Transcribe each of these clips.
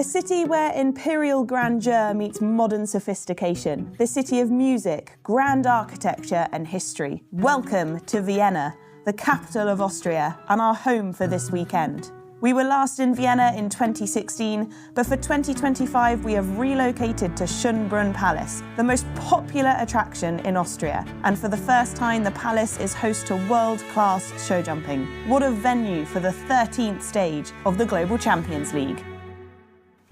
A city where imperial grandeur meets modern sophistication. The city of music, grand architecture and history. Welcome to Vienna, the capital of Austria and our home for this weekend. We were last in Vienna in 2016, but for 2025 we have relocated to Schönbrunn Palace, the most popular attraction in Austria. And for the first time, the palace is host to world-class show jumping. What a venue for the 13th stage of the Global Champions League.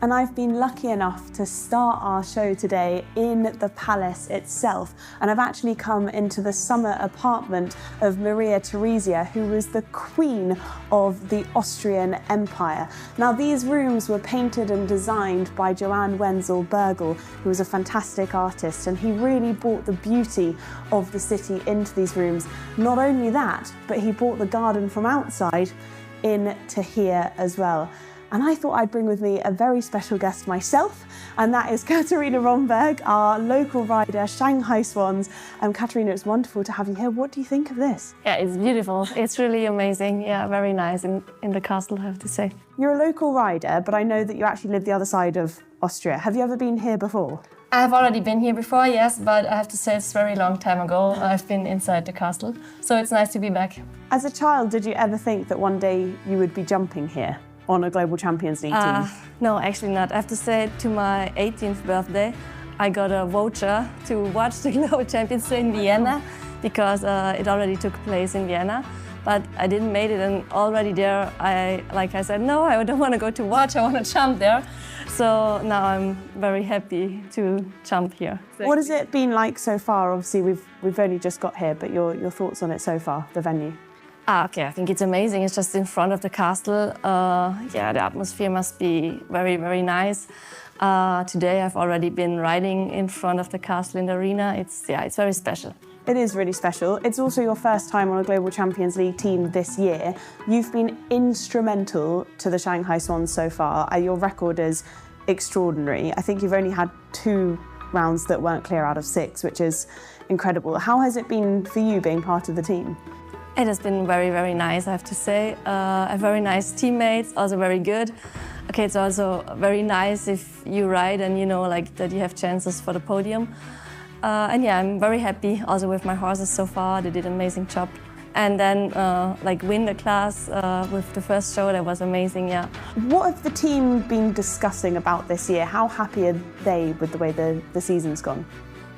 And I've been lucky enough to start our show today in the palace itself. And I've actually come into the summer apartment of Maria Theresia, who was the queen of the Austrian Empire. Now, these rooms were painted and designed by Johann Wenzel Bergel, who was a fantastic artist, and he really brought the beauty of the city into these rooms. Not only that, but he brought the garden from outside into here as well. And I thought I'd bring with me a very special guest myself, and that is Katharina Romberg, our local rider, Shanghai Swans. Katharina, it's wonderful to have you here. What do you think of this? Yeah, it's beautiful. It's really amazing. Yeah, very nice in the castle, I have to say. You're a local rider, but I know that you actually live the other side of Austria. Have you ever been here before? I have already been here before, yes, but I have to say it's a very long time ago. I've been inside the castle, so it's nice to be back. As a child, did you ever think that one day you would be jumping here on a Global Champions League team? No, actually not. I have to say, to my 18th birthday, I got a voucher to watch the Global Champions League in Vienna, because it already took place in Vienna. But I didn't make it, and already there, I said, no, I don't want to go to watch, I want to jump there. So now I'm very happy to jump here. What has it been like so far? Obviously, we've only just got here, but your thoughts on it so far, the venue? Okay, I think it's amazing. It's just in front of the castle. Yeah, the atmosphere must be very, very nice. Today I've already been riding in front of the castle in the arena. It's very special. It is really special. It's also your first time on a Global Champions League team this year. You've been instrumental to the Shanghai Swans so far. Your record is extraordinary. I think you've only had 2 rounds that weren't clear out of 6, which is incredible. How has it been for you being part of the team? It has been very, very nice, I have to say. I have very nice teammates, also very good. Okay, it's also very nice if you ride and you know that you have chances for the podium. And yeah, I'm very happy also with my horses so far. They did an amazing job. And then win the class with the first show, that was amazing, yeah. What have the team been discussing about this year? How happy are they with the way the season's gone?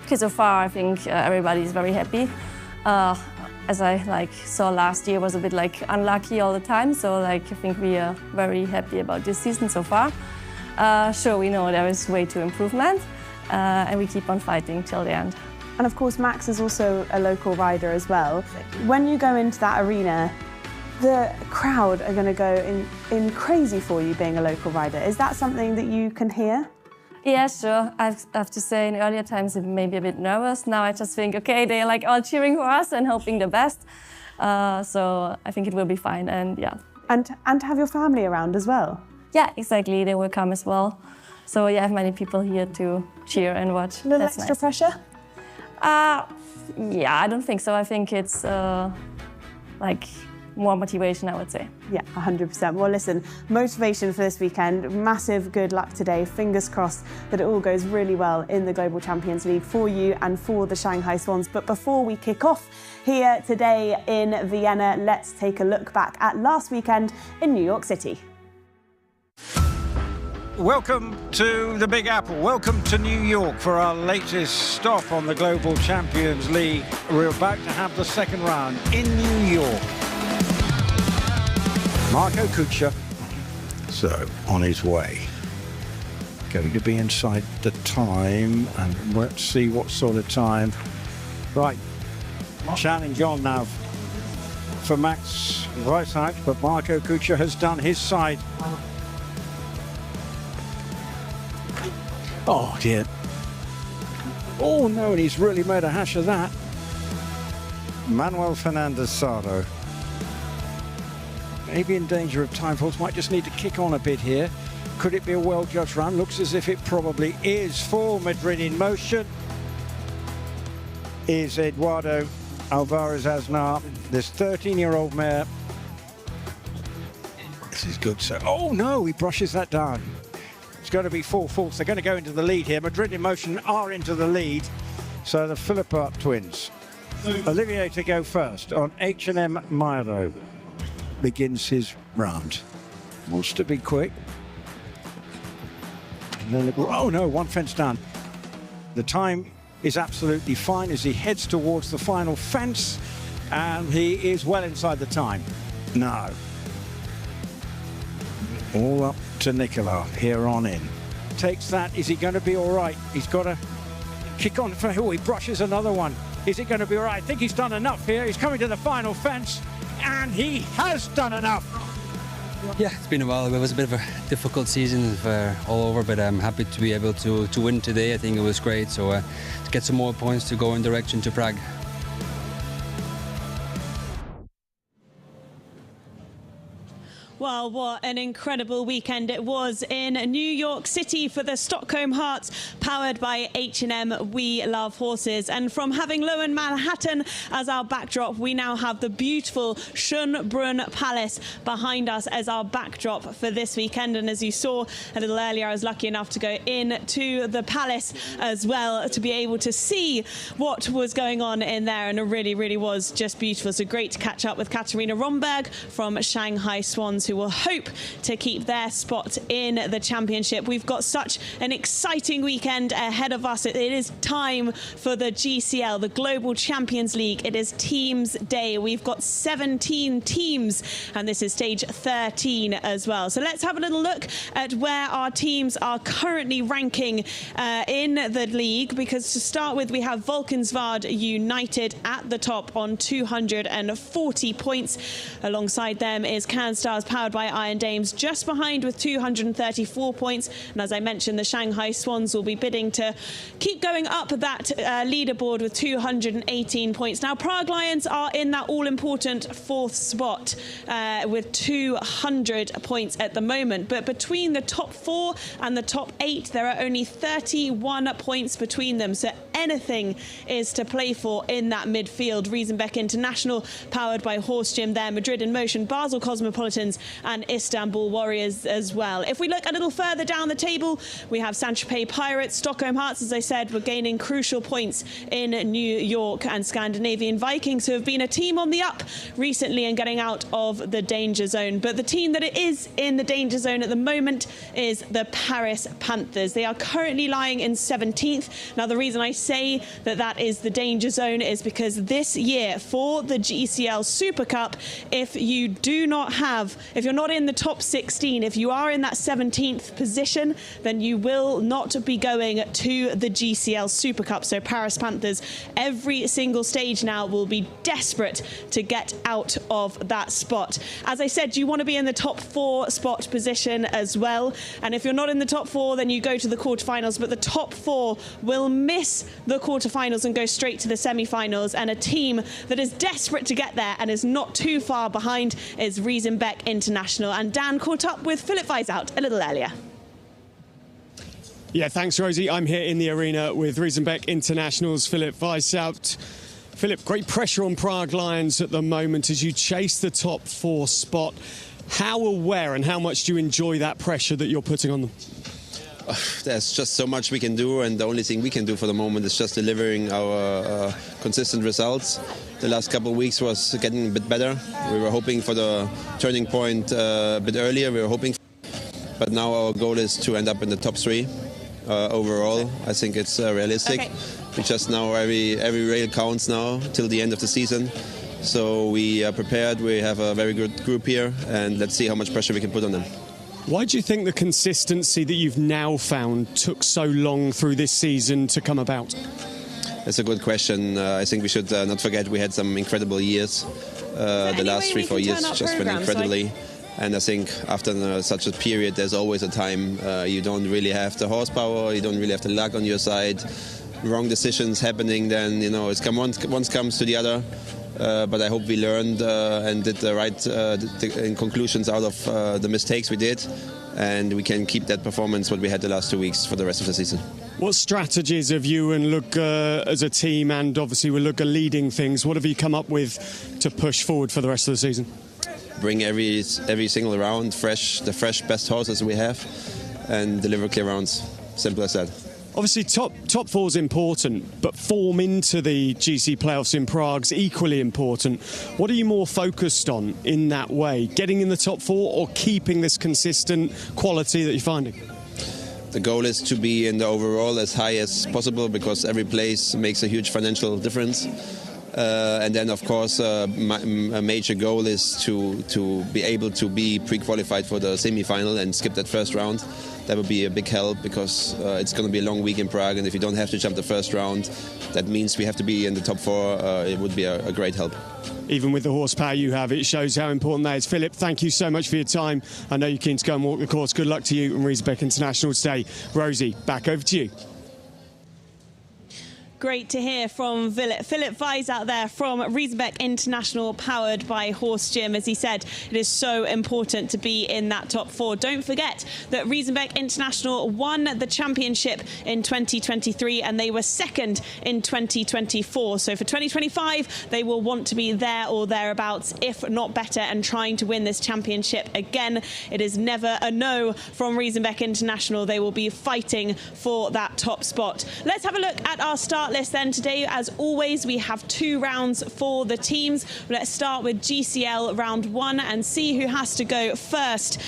Okay, so far I think everybody is very happy. As I saw last year, was a bit unlucky all the time. So I think we are very happy about this season so far. Sure, we know there is way to improvement, and we keep on fighting till the end. And of course, Max is also a local rider as well. When you go into that arena, the crowd are going to go in crazy for you being a local rider. Is that something that you can hear? Yeah, sure. I have to say, in earlier times, it made me a bit nervous. Now I just think, okay, they're all cheering for us and hoping the best. So I think it will be fine, and yeah. And have your family around as well? Yeah, exactly. They will come as well. So yeah, I have many people here to cheer and watch. A little That's extra nice. pressure? Yeah, I don't think so. I think it's more motivation, I would say. Yeah, 100%. Well, listen, motivation for this weekend. Massive good luck today. Fingers crossed that it all goes really well in the Global Champions League for you and for the Shanghai Swans. But before we kick off here today in Vienna, let's take a look back at last weekend in New York City. Welcome to the Big Apple. Welcome to New York for our latest stop on the Global Champions League. We're about to have the second round in New York. Marco Kutscher, so on his way. Going to be inside the time, and let's see what sort of time. Right, challenge on now for Max Weishaupt, but Marco Kutscher has done his side. Oh dear. Oh no, and he's really made a hash of that. Manuel Fernandez Sardo. Maybe in danger of time faults, might just need to kick on a bit here. Could it be a well-judged run? Looks as if it probably is. For Madrid in motion is Eduardo Alvarez Aznar, this 13-year-old mare. This is good, so, oh no, he brushes that down. It's going to be full force. They're going to go into the lead here. Madrid in Motion are into the lead. So the Philippart twins. Olivier to go first on H&M Milo. Begins his round. Wants to be quick. And then oh no, one fence down. The time is absolutely fine as he heads towards the final fence, and he is well inside the time. No. All up to Nicola here on in. Takes that. Is he going to be all right? He's got to kick on for he brushes another one. Is it going to be all right? I think he's done enough here. He's coming to the final fence, and he has done enough. Yeah, it's been a while. It was a bit of a difficult season all over, but I'm happy to be able to win today. I think it was great. So to get some more points to go in direction to Prague. Well, what an incredible weekend it was in New York City for the Stockholm Hearts, powered by H&M We Love Horses. And from having Lower Manhattan as our backdrop, we now have the beautiful Schönbrunn Palace behind us as our backdrop for this weekend. And as you saw a little earlier, I was lucky enough to go into the palace as well to be able to see what was going on in there. And it really, really was just beautiful. So great to catch up with Katarina Romberg from Shanghai Swans, who will hope to keep their spot in the championship. We've got such an exciting weekend ahead of us. It is time for the GCL, the Global Champions League. It is Teams Day. We've got 17 teams, and this is stage 13 as well. So let's have a little look at where our teams are currently ranking in the league, because to start with, we have Valkenswaard United at the top on 240 points. Alongside them is Canstars, powered by Iron Dames, just behind with 234 points. And as I mentioned, the Shanghai Swans will be bidding to keep going up that leaderboard with 218 points. Now, Prague Lions are in that all-important fourth spot with 200 points at the moment. But between the top 4 and the top 8, there are only 31 points between them. So anything is to play for in that midfield. Riesenbeck International, powered by Horse Gym there, Madrid in Motion, Basel Cosmopolitans and Istanbul Warriors as well. If we look a little further down the table, we have Saint-Tropez Pirates, Stockholm Hearts, as I said, were gaining crucial points in New York, and Scandinavian Vikings, who have been a team on the up recently and getting out of the danger zone. But the team that is in the danger zone at the moment is the Paris Panthers. They are currently lying in 17th. Now, the reason I say that is the danger zone is because this year for the GCL Super Cup, if you're not in the top 16, if you are in that 17th position, then you will not be going to the GCL Super Cup. So Paris Panthers, every single stage now, will be desperate to get out of that spot. As I said, you want to be in the top 4 spot position as well. And if you're not in the top 4, then you go to the quarterfinals. But the top 4 will miss the quarterfinals and go straight to the semi-finals. And a team that is desperate to get there and is not too far behind is Riesenbeck International. And Dan caught up with Philip Weisout a little earlier. Yeah, thanks, Rosie. I'm here in the arena with Riesenbeck International's Philip Weisout. Philip, great pressure on Prague Lions at the moment as you chase the top 4 spot. How aware and how much do you enjoy that pressure that you're putting on them? There's just so much we can do, and the only thing we can do for the moment is just delivering our consistent results. The last couple of weeks was getting a bit better. We were hoping for the turning point a bit earlier. But now our goal is to end up in the top 3 overall. I think it's realistic. Okay. We just now every rail counts now till the end of the season. So we are prepared. We have a very good group here, and let's see how much pressure we can put on them. Why do you think the consistency that you've now found took so long through this season to come about? That's a good question. I think we should not forget we had some incredible years. The last 3-4 years just went incredibly. And I think after such a period, there's always a time you don't really have the horsepower, you don't really have the luck on your side. Wrong decisions happening, then, it's one comes to the other. But I hope we learned and did the right conclusions out of the mistakes we did, and we can keep that performance what we had the last 2 weeks for the rest of the season. What strategies have you and Lugge as a team, and obviously with Lugge leading things, what have you come up with to push forward for the rest of the season? Bring every single round the fresh best horses we have. and deliver clear rounds. Simple as that. Obviously, top four is important, but form into the GC playoffs in Prague's equally important. What are you more focused on in that way? Getting in the top four or keeping this consistent quality that you're finding? The goal is to be in the overall as high as possible, because every place makes a huge financial difference. And then, of course, a major goal is to be able to be pre-qualified for the semi-final and skip that first round. That would be a big help, because it's going to be a long week in Prague, and if you don't have to jump the first round, that means we have to be in the top four. It would be a great help. Even with the horsepower you have, it shows how important that is. Philip, thank you so much for your time. I know you're keen to go and walk the course. Good luck to you and Riesenbeck International today. Rosie, back over to you. Great to hear from Philip Weiss out there from Riesenbeck International, powered by Horse Gym. As he said, it is so important to be in that top four. Don't forget that Riesenbeck International won the championship in 2023 and they were second in 2024. So for 2025, they will want to be there or thereabouts, if not better, and trying to win this championship again. It is never a no from Riesenbeck International. They will be fighting for that top spot. Let's have a look at our start list then. Today, as always, we have 2 rounds for the teams. Let's start with GCL round 1 and see who has to go first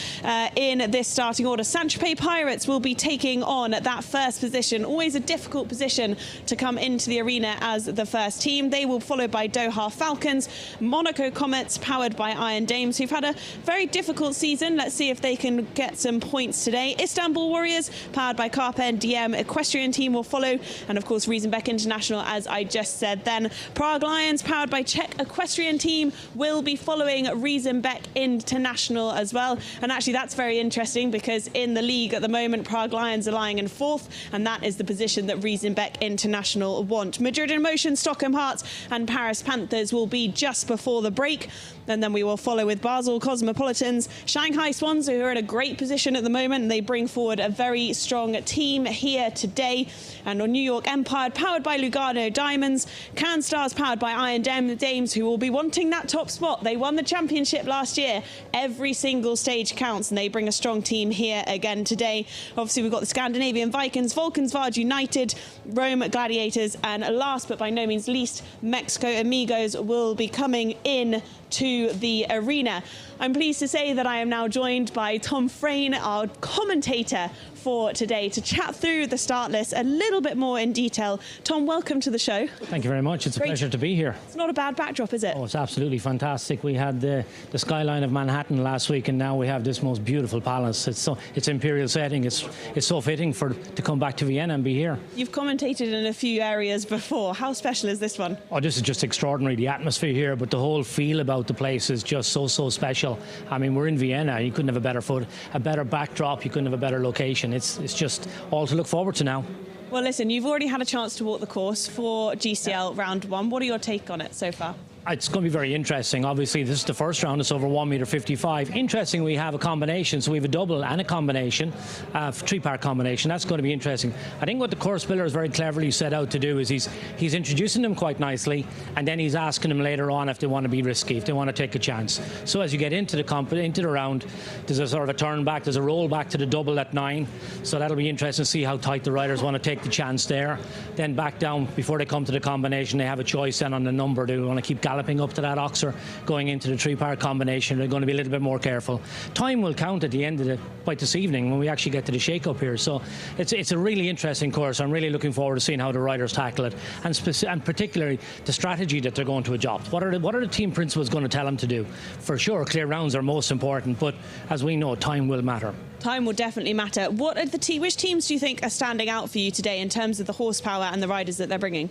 in this starting order. Saint-Tropez Pirates will be taking on that first position. Always a difficult position to come into the arena as the first team. They will be followed by Doha Falcons, Monaco Comets, powered by Iron Dames, who've had a very difficult season. Let's see if they can get some points today. Istanbul Warriors, powered by Carpe Diem Equestrian Team, will follow, and of course Riesenbeck International, as I just said then. Prague Lions, powered by Czech Equestrian Team, will be following Riesenbeck International as well. And actually that's very interesting, because in the league at the moment, Prague Lions are lying in 4th, and that is the position that Riesenbeck International want. Madrid in Motion, Stockholm Hearts and Paris Panthers will be just before the break. And then we will follow with Basel Cosmopolitans, Shanghai Swans, who are in a great position at the moment, and they bring forward a very strong team here today. And on New York Empire, powered by Lugano Diamonds, Cannes Stars, powered by Iron Dames, who will be wanting that top spot. They won the championship last year. Every single stage counts, and they bring a strong team here again today. Obviously, we've got the Scandinavian Vikings, Volkensvard United, Rome Gladiators, and last but by no means least, Mexico Amigos will be coming in to the arena. I'm pleased to say that I am now joined by Tom Frayne, our commentator for today, to chat through the start list a little bit more in detail. Tom, welcome to the show. Thank you very much. It's a pleasure to be here. It's not a bad backdrop, is it? Oh, it's absolutely fantastic. We had the skyline of Manhattan last week, and now we have this most beautiful palace. It's imperial setting. It's so fitting to come back to Vienna and be here. You've commentated in a few areas before. How special is this one? Oh, this is just extraordinary. The atmosphere here, but the whole feel about the place is just so special. I mean, we're in Vienna. You couldn't have a better backdrop. You couldn't have a better location. It's just all to look forward to now. Well, listen, you've already had a chance to walk the course for GCL round 1. What are your take on it so far? It's going to be very interesting. Obviously, this is the first round. It's over 1.55 meters. Interesting, we have a combination. So we have a double and a combination, 3-part combination. That's going to be interesting. I think what the course builder has very cleverly set out to do is he's introducing them quite nicely, and then he's asking them later on if they want to be risky, if they want to take a chance. So as you get into the round, there's a sort of a turn back, there's a roll back to the double at 9. So that'll be interesting to see how tight the riders want to take the chance there. Then back down before they come to the combination, they have a choice then on the number. Do they want to keep galloping up to that oxer going into the 3-part combination? They're going to be a little bit more careful. Time will count at the end of by this evening when we actually get to the shake-up here. So it's a really interesting course. I'm really looking forward to seeing how the riders tackle it, and particularly the strategy that they're going to adopt. What are the team principals going to tell them to do? For sure, clear rounds are most important, but as we know, time will matter. Time will definitely matter. What are which teams do you think are standing out for you today in terms of the horsepower and the riders that they're bringing?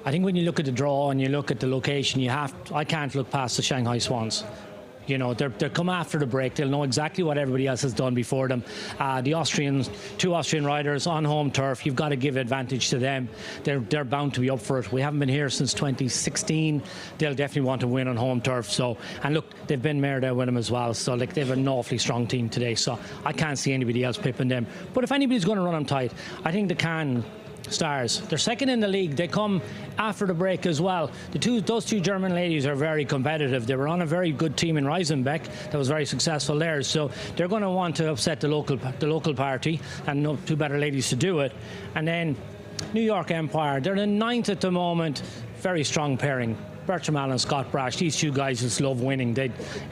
I think when you look at the draw and you look at the location, I can't look past the Shanghai Swans. You know, they're come after the break. They'll know exactly what everybody else has done before them. The 2 Austrian riders on home turf, you've got to give advantage to them. They're bound to be up for it. We haven't been here since 2016. They'll definitely want to win on home turf. So, and look, they've been there with them as well. So, like, they have an awfully strong team today. So, I can't see anybody else pipping them. But if anybody's going to run them tight, I think the Cannes stars. They're second in the league. They come after the break as well. Those two German ladies are very competitive. They were on a very good team in Reisenbeck that was very successful there. So they're going to want to upset the local party, and no two better ladies to do it. And then New York Empire, they're in 9th at the moment. Very strong pairing. Bertram Allen and Scott Brash, these two guys just love winning.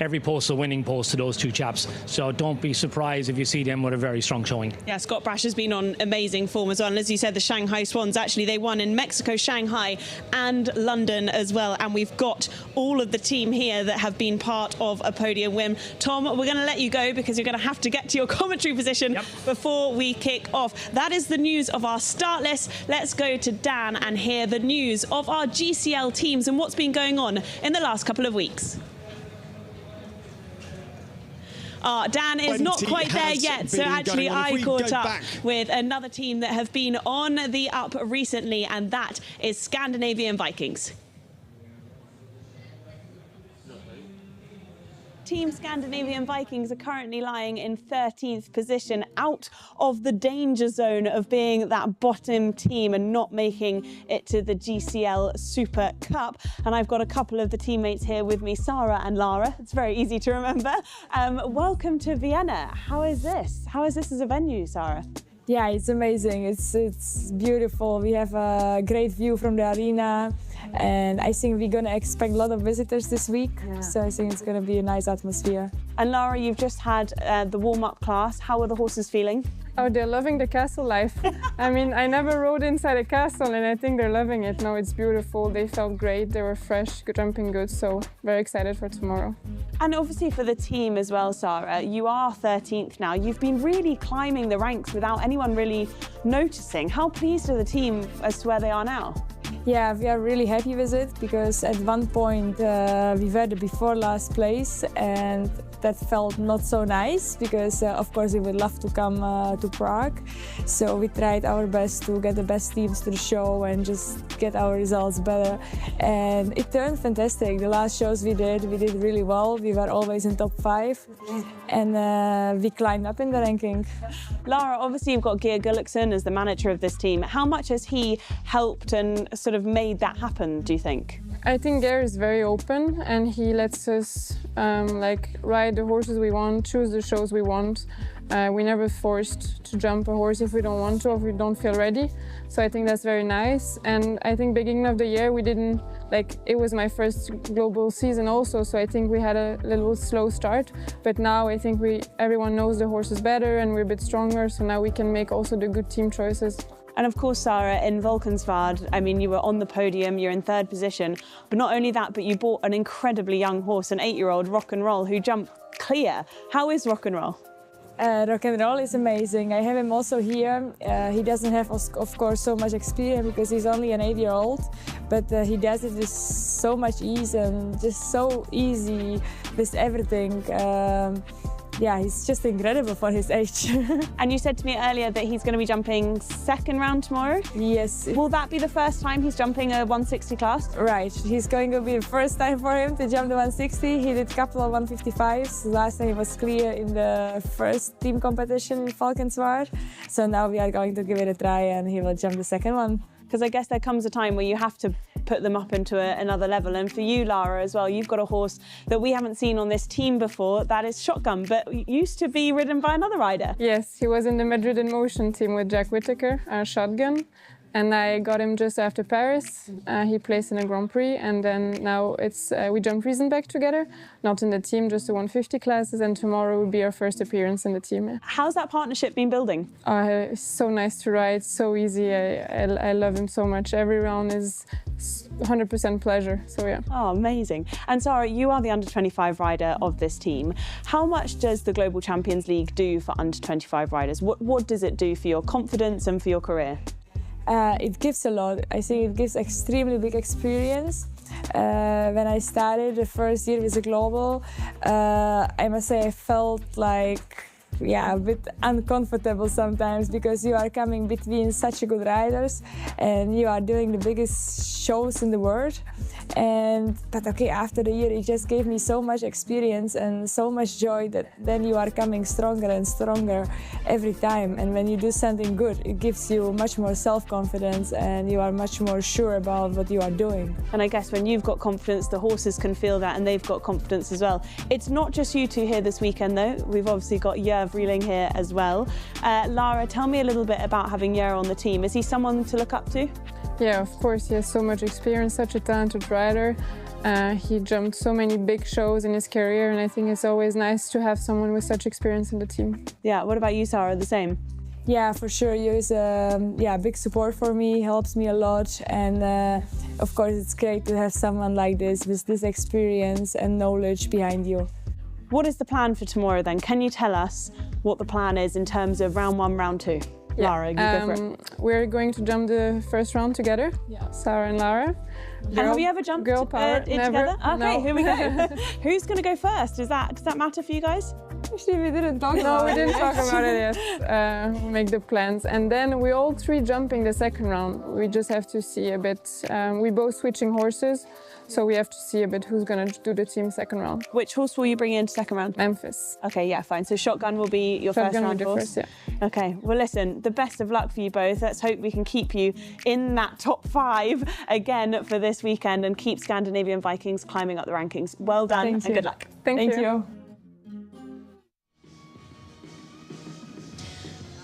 Every post a winning post to those two chaps. So don't be surprised if you see them with a very strong showing. Yeah, Scott Brash has been on amazing form as well. And as you said, the Shanghai Swans, actually, they won in Mexico, Shanghai and London as well. And we've got all of the team here that have been part of a podium win. Tom, we're going to let you go because you're going to have to get to your commentary position before we kick off. That is the news of our start list. Let's go to Dan and hear the news of our GCL teams and what's been going on in the last couple of weeks. Dan is not quite there yet, so actually I caught up with another team that have been on the up recently, and that is Scandinavian Vikings. Team Scandinavian Vikings are currently lying in 13th position, out of the danger zone of being that bottom team and not making it to the GCL Super Cup. And I've got a couple of the teammates here with me, Sarah and Lara. It's very easy to remember. Welcome to Vienna. How is this? How is this as a venue, Sarah? Yeah, it's amazing. It's beautiful. We have a great view from the arena, and I think we're gonna expect a lot of visitors this week. Yeah. So I think it's gonna be a nice atmosphere. And Lara, you've just had the warm-up class. How are the horses feeling? Oh, they're loving the castle life. I mean, I never rode inside a castle, and I think they're loving it. No, it's beautiful. They felt great. They were fresh, jumping good. So very excited for tomorrow. And obviously for the team as well, Sarah, you are 13th now. You've been really climbing the ranks without anyone really noticing. How pleased are the team as to where they are now? Yeah, we are really happy with it because at one point we were the before last place, and that felt not so nice because of course we would love to come to Prague. So we tried our best to get the best teams to the show and just get our results better. And it turned fantastic. The last shows we did really well. We were always in top 5 and we climbed up in the ranking. Lara, obviously you've got Geir Gulliksen as the manager of this team. How much has he helped and sort of made that happen, do you think? I think Geir is very open and he lets us ride the horses we want, choose the shows we want. We never forced to jump a horse if we don't want to or if we don't feel ready. So I think that's very nice. And I think beginning of the year we didn't, it was my first global season also, so I think we had a little slow start. But now I think everyone knows the horses better and we're a bit stronger, so now we can make also the good team choices. And of course, Sarah, in Valkenswaard, I mean, you were on the podium, you're in 3rd position, but not only that, but you bought an incredibly young horse, an 8-year-old Rock and Roll, who jumped clear. How is Rock and Roll? Rock and Roll is amazing. I have him also here. He doesn't have, of course, so much experience because he's only an 8-year-old, but he does it with so much ease and just so easy with everything. Yeah, he's just incredible for his age. And you said to me earlier that he's going to be jumping 2nd round tomorrow? Yes. Will that be the first time he's jumping a 160 class? Right. He's going to be the first time for him to jump the 160. He did a couple of 155s. Last time he was clear in the first team competition in Valkenswaard. So now we are going to give it a try and he will jump the 2nd one. Because I guess there comes a time where you have to put them up into another level. And for you, Lara, as well, you've got a horse that we haven't seen on this team before, that is Shotgun, but used to be ridden by another rider. Yes, he was in the Madrid in Motion team with Jack Whittaker, Shotgun. And I got him just after Paris. He placed in a Grand Prix, and then now we jump Riesenbeck together, not in the team, just the 150 classes, and tomorrow will be our first appearance in the team. How's that partnership been building? It's so nice to ride, so easy. I love him so much. Every round is 100% pleasure, so yeah. Oh, amazing. And Sarah, you are the under-25 rider of this team. How much does the Global Champions League do for under-25 riders? What does it do for your confidence and for your career? It gives a lot. I think it gives extremely big experience. When I started the first year with the Global, I must say I felt like a bit uncomfortable sometimes because you are coming between such good riders and you are doing the biggest shows in the world. But okay, after the year, it just gave me so much experience and so much joy that then you are coming stronger and stronger every time. And when you do something good, it gives you much more self-confidence and you are much more sure about what you are doing. And I guess when you've got confidence, the horses can feel that and they've got confidence as well. It's not just you two here this weekend though. We've obviously got Jörg Vrieling here as well. Lara, tell me a little bit about having Jörg on the team. Is he someone to look up to? Yeah, of course, he has so much experience, such a talented rider. He jumped so many big shows in his career, and I think it's always nice to have someone with such experience in the team. Yeah, what about you, Sarah? The same? Yeah, for sure. He is big support for me, helps me a lot. And of course, it's great to have someone like this with this experience and knowledge behind you. What is the plan for tomorrow then? Can you tell us what the plan is in terms of round 1, round 2? Yeah. Lara, you go for it. We're going to jump the first round together, Sarah and Lara. And have you ever jumped girl power? Together? Okay, No. Here we go. Who's going to go first? Does that matter for you guys? Actually, we didn't talk about it. No, we didn't talk about it yet. Make the plans. And then we all 3 jumping the second round. We just have to see a bit. We both switching horses, so we have to see a bit who's going to do the team second round. Which horse will you bring into second round? Memphis. Okay, yeah, fine. So Shotgun will be your first round horse? Yeah. Okay, well listen, the best of luck for you both. Let's hope we can keep you in that top 5 again for this weekend and keep Scandinavian Vikings climbing up the rankings. Well done and good luck. Thank you.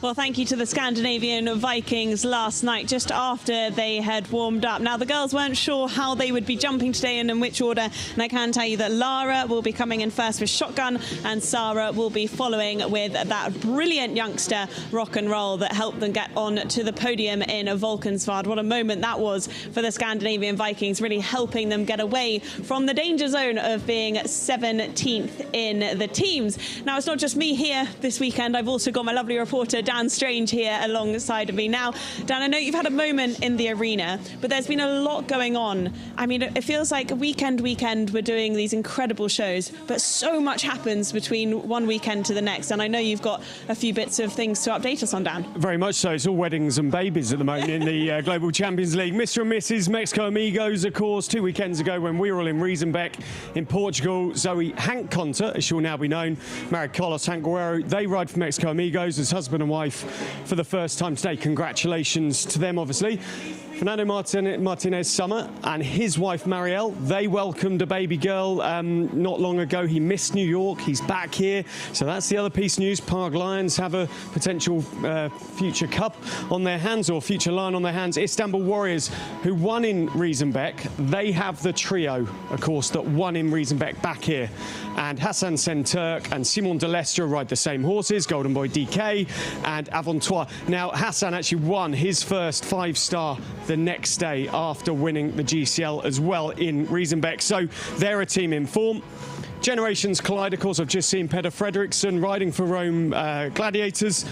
Well, thank you to the Scandinavian Vikings last night, just after they had warmed up. Now, the girls weren't sure how they would be jumping today and in which order, and I can tell you that Lara will be coming in first with Shotgun, and Sarah will be following with that brilliant youngster, Rock and Roll, that helped them get on to the podium in Valkenswaard. What a moment that was for the Scandinavian Vikings, really helping them get away from the danger zone of being 17th in the teams. Now, it's not just me here this weekend. I've also got my lovely reporter, Dan Strange, here alongside of me. Now, Dan, I know you've had a moment in the arena, but there's been a lot going on. I mean, it feels like weekend we're doing these incredible shows, but so much happens between one weekend to the next, and I know you've got a few bits of things to update us on, Dan. Very much so. It's all weddings and babies at the moment in the Global Champions League. Mr. and Mrs. Mexico Amigos, of course, 2 weekends ago when we were all in Riesenbeck in Portugal. Zoe Hank Conter, as she'll now be known, married Carlos Hanguero. They ride for Mexico Amigos as husband and wife for the first time today. Congratulations to them, obviously. Fernando Martinez Summer and his wife Marielle, they welcomed a baby girl not long ago. He missed New York, he's back here. So that's the other piece of news. Prague Lions have a potential future cup on their hands, or future lion on their hands. Istanbul Warriors, who won in Riesenbeck, they have the trio, of course, that won in Riesenbeck back here. And Hassan Senturk and Simon Delestre ride the same horses, Golden Boy DK and Aventois. Now, Hassan actually won his first 5-star the next day after winning the GCL as well in Riesenbeck. So they're a team in form. Generations collide, of course. I've just seen Peder Fredriksson riding for Rome Gladiators.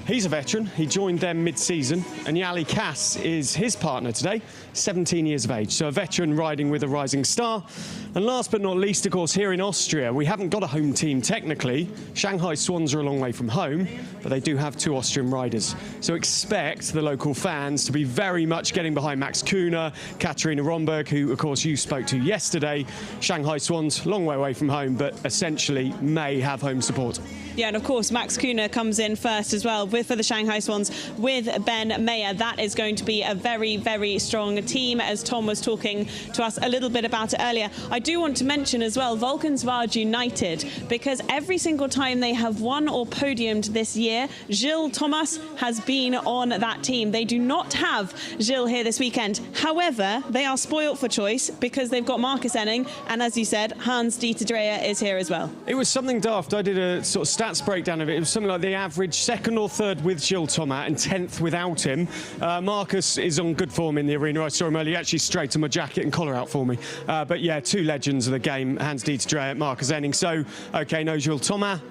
He's a veteran. He joined them mid-season, and Yali Kass is his partner today, 17 years of age. So a veteran riding with a rising star. And last but not least, of course, here in Austria, we haven't got a home team technically. Shanghai Swans are a long way from home, but they do have 2 Austrian riders. So expect the local fans to be very much getting behind Max Kuhner, Katharina Romberg, who, of course, you spoke to yesterday. Shanghai Swans, long way away from home, but essentially may have home support. Yeah, and of course, Max Kuhner comes in first as well for the Shanghai Swans with Ben Mayer. That is going to be a very, very strong team, as Tom was talking to us a little bit about it earlier. I do want to mention as well Valkenswaard United, because every single time they have won or podiumed this year, Gilles Thomas has been on that team. They do not have Gilles here this weekend. However, they are spoilt for choice because they've got Marcus Enning, and as you said, Hans Dieter Dreyer is here as well. It was something daft. I did a sort of stats breakdown of it. It was something like the average 2nd or 3rd with Gilles Thomas and 10th without him. Marcus is on good form in the arena. I saw him earlier. He actually straightened my jacket and collar out for me. But yeah, 2 legends of the game, Hans Dieter Dreyer, Marcus Enning. So, okay, no Gilles Thomas.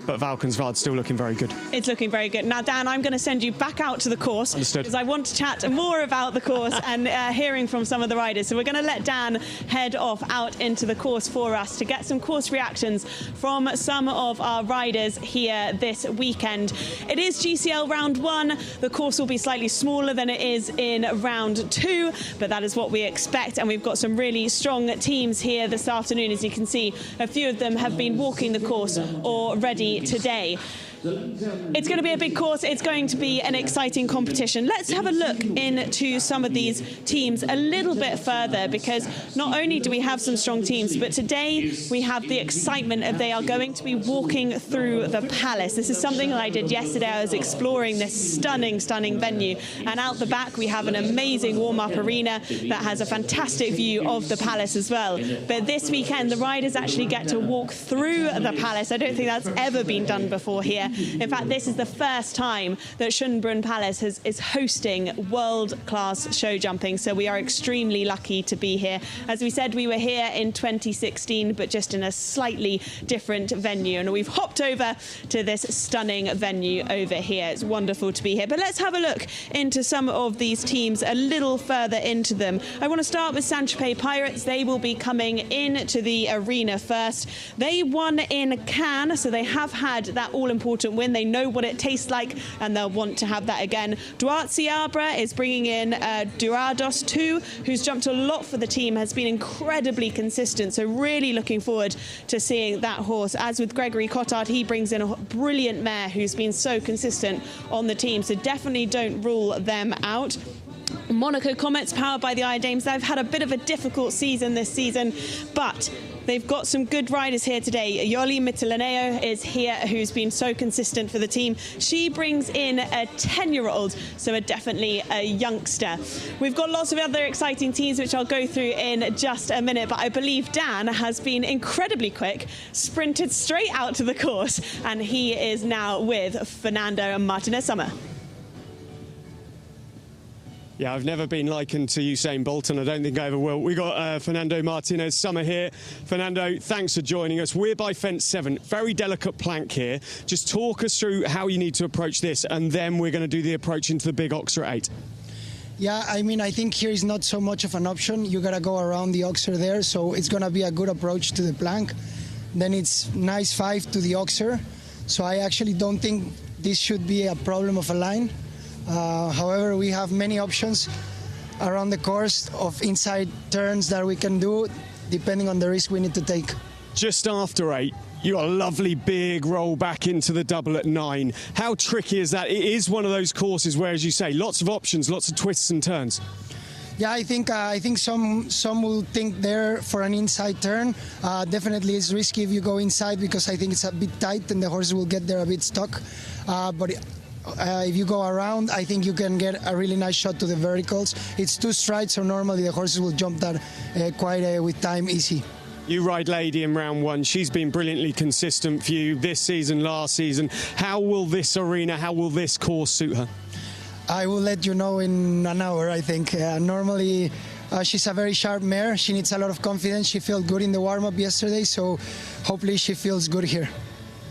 but Valkenswaard's still looking very good. It's looking very good. Now, Dan, I'm going to send you back out to the course. Understood. Because I want to chat more about the course and hearing from some of the riders. So we're going to let Dan head off out into the course for us to get some course reactions from some of our riders here this weekend. It is GCL round 1. The course will be slightly smaller than it is in round 2, but that is what we expect. And we've got some really strong teams here this afternoon. As you can see, a few of them have been walking the course already today. It's going to be a big course. It's going to be an exciting competition. Let's have a look into some of these teams a little bit further, because not only do we have some strong teams, but today we have the excitement of they are going to be walking through the palace. This is something that I did yesterday. I was exploring this stunning venue, and out the back we have an amazing warm-up arena that has a fantastic view of the palace as well. But this weekend the riders actually get to walk through the palace. I don't think that's ever been done before here. In fact, this is the first time that Schönbrunn Palace is hosting world-class show jumping, so we are extremely lucky to be here. As we said, we were here in 2016, but just in a slightly different venue, and we've hopped over to this stunning venue over here. It's wonderful to be here. But let's have a look into some of these teams a little further into them. I want to start with Saint-Tropez Pirates. They will be coming into the arena first. They won in Cannes, so they have had that all-important win. They know what it tastes like, and they'll want to have that again. Duarte Seabra is bringing in Dourados 2, who's jumped a lot for the team, has been incredibly consistent, so really looking forward to seeing that horse. As with Gregory Cotard, he brings in a brilliant mare who's been so consistent on the team, so definitely don't rule them out. Monaco Comets, powered by the Eye Dames, they've had a bit of a difficult season this season, but they've got some good riders here today. Yoli Mitilaneo is here, who's been so consistent for the team. She brings in a 10-year-old, so definitely a youngster. We've got lots of other exciting teams, which I'll go through in just a minute, but I believe Dan has been incredibly quick, sprinted straight out to the course, and he is now with Fernando Martinez-Sommer. Yeah, I've never been likened to Usain Bolt, and I don't think I ever will. We got Fernando Martinez-Sommer here. Fernando, thanks for joining us. We're by fence 7, very delicate plank here. Just talk us through how you need to approach this, and then we're going to do the approach into the big Oxer at 8. Yeah, I mean, I think here is not so much of an option. You got to go around the Oxer there, so it's going to be a good approach to the plank. Then it's nice 5 to the Oxer. So I actually don't think this should be a problem of a line. However, we have many options around the course of inside turns that we can do, depending on the risk we need to take. Just after 8, you got a lovely big roll back into the double at 9. How tricky is that? It is one of those courses where, as you say, lots of options, lots of twists and turns. Yeah, I think some will think there for an inside turn. Definitely it's risky if you go inside, because I think it's a bit tight and the horse will get there a bit stuck. But if you go around, I think you can get a really nice shot to the verticals. It's 2 strides, so normally the horses will jump that quite with time easy. You ride Lady in round 1. She's been brilliantly consistent for you this season, last season. How will this arena, how will this course suit her? I will let you know in an hour, I think. Normally, she's a very sharp mare. She needs a lot of confidence. She felt good in the warm-up yesterday, so hopefully she feels good here.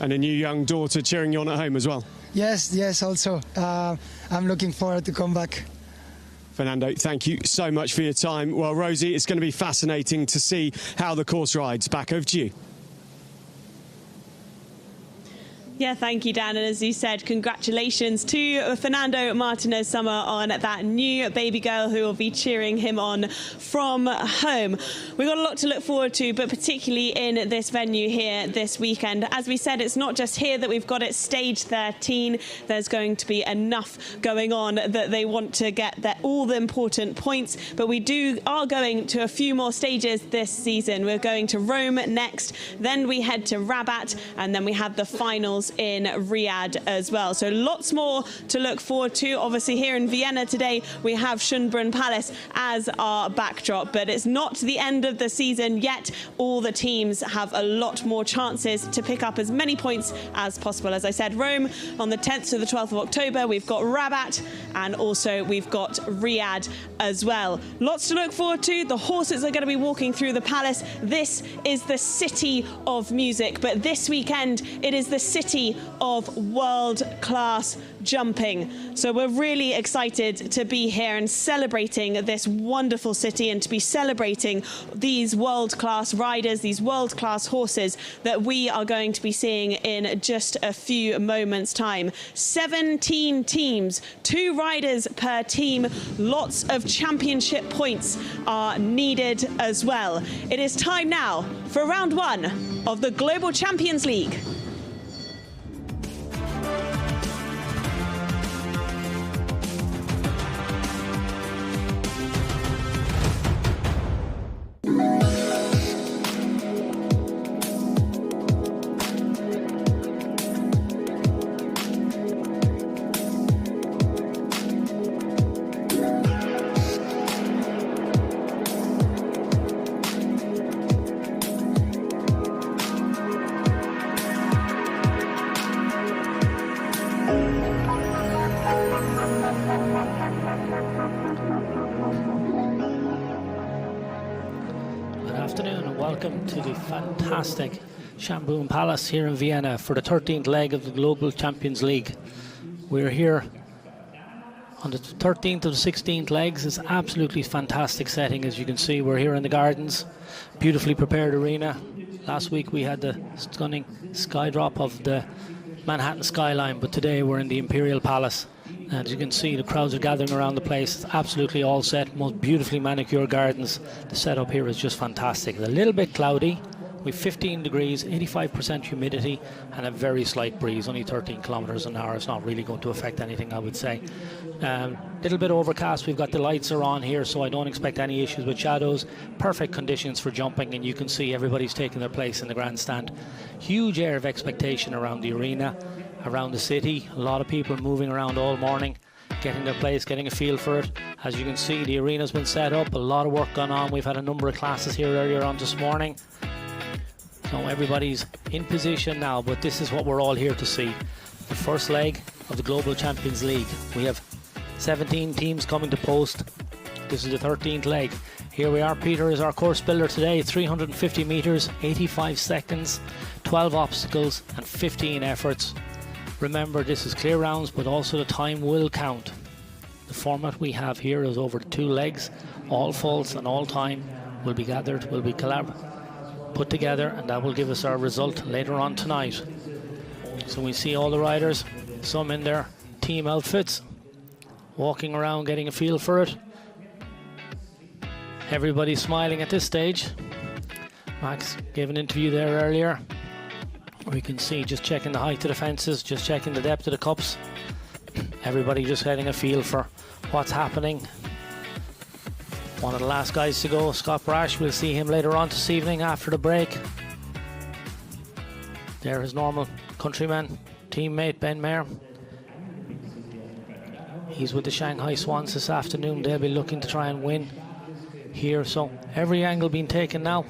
And a new young daughter cheering you on at home as well. Yes, also. I'm looking forward to come back. Fernando, thank you so much for your time. Well, Rosie, it's going to be fascinating to see how the course rides. Back over to you. Yeah, thank you, Dan. And as you said, congratulations to Fernando Martinez-Sommer on that new baby girl who will be cheering him on from home. We've got a lot to look forward to, but particularly in this venue here this weekend. As we said, it's not just here that we've got it, stage 13. There's going to be enough going on that they want to get all the important points, but we are going to a few more stages this season. We're going to Rome next, then we head to Rabat, and then we have the finals in Riyadh as well. So lots more to look forward to. Obviously here in Vienna today we have Schönbrunn Palace as our backdrop, but it's not the end of the season yet. All the teams have a lot more chances to pick up as many points as possible. As I said, Rome on the 10th to the 12th of October. We've got Rabat, and also we've got Riyadh as well. Lots to look forward to. The horses are going to be walking through the palace. This is the city of music, but this weekend it is the city city of world-class jumping. So we're really excited to be here and celebrating this wonderful city and to be celebrating these world-class riders, these world-class horses that we are going to be seeing in just a few moments' time. 17 teams, 2 riders per team, lots of championship points are needed as well. It is time now for round 1 of the Global Champions League. Welcome to the fantastic Schaumburg Palace here in Vienna for the 13th leg of the Global Champions League. We're here on the 13th of the 16th legs. It's absolutely fantastic setting, as you can see. We're here in the gardens, beautifully prepared arena. Last week we had the stunning sky drop of the Manhattan skyline, but today we're in the Imperial Palace. And as you can see, the crowds are gathering around the place. It's absolutely all set, most beautifully manicured gardens. The setup here is just fantastic. It's a little bit cloudy, with 15 degrees, 85% humidity, and a very slight breeze, only 13 kilometers an hour. It's not really going to affect anything, I would say. Little bit overcast. We've got the lights are on here, so I don't expect any issues with shadows. Perfect conditions for jumping, and you can see everybody's taking their place in the grandstand. Huge air of expectation around the arena, around the city. A lot of people moving around all morning, getting their place, getting a feel for it. As you can see, the arena's been set up, a lot of work gone on. We've had a number of classes here earlier on this morning. So everybody's in position now, but this is what we're all here to see. The first leg of the Global Champions League. We have 17 teams coming to post. This is the 13th leg. Here we are. Peter is our course builder today. 350 meters, 85 seconds, 12 obstacles and 15 efforts. Remember, this is clear rounds, but also the time will count. The format we have here is over 2 legs. All faults and all time will be gathered, will be put together, and that will give us our result later on tonight. So we see all the riders, some in their team outfits, walking around getting a feel for it. Everybody's smiling at this stage. Max gave an interview there earlier. We can see just checking the height of the fences, just checking the depth of the cups. Everybody just getting a feel for what's happening. One of the last guys to go, Scott Brash. We'll see him later on this evening after the break. There his normal countryman, teammate Ben Mayer. He's with the Shanghai Swans this afternoon. They'll be looking to try and win here. So every angle being taken now.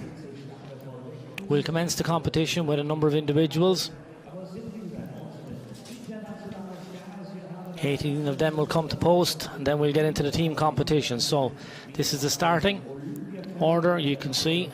We'll commence the competition with a number of individuals. 18 of them will come to post, and then we'll get into the team competition. So this is the starting order. You can see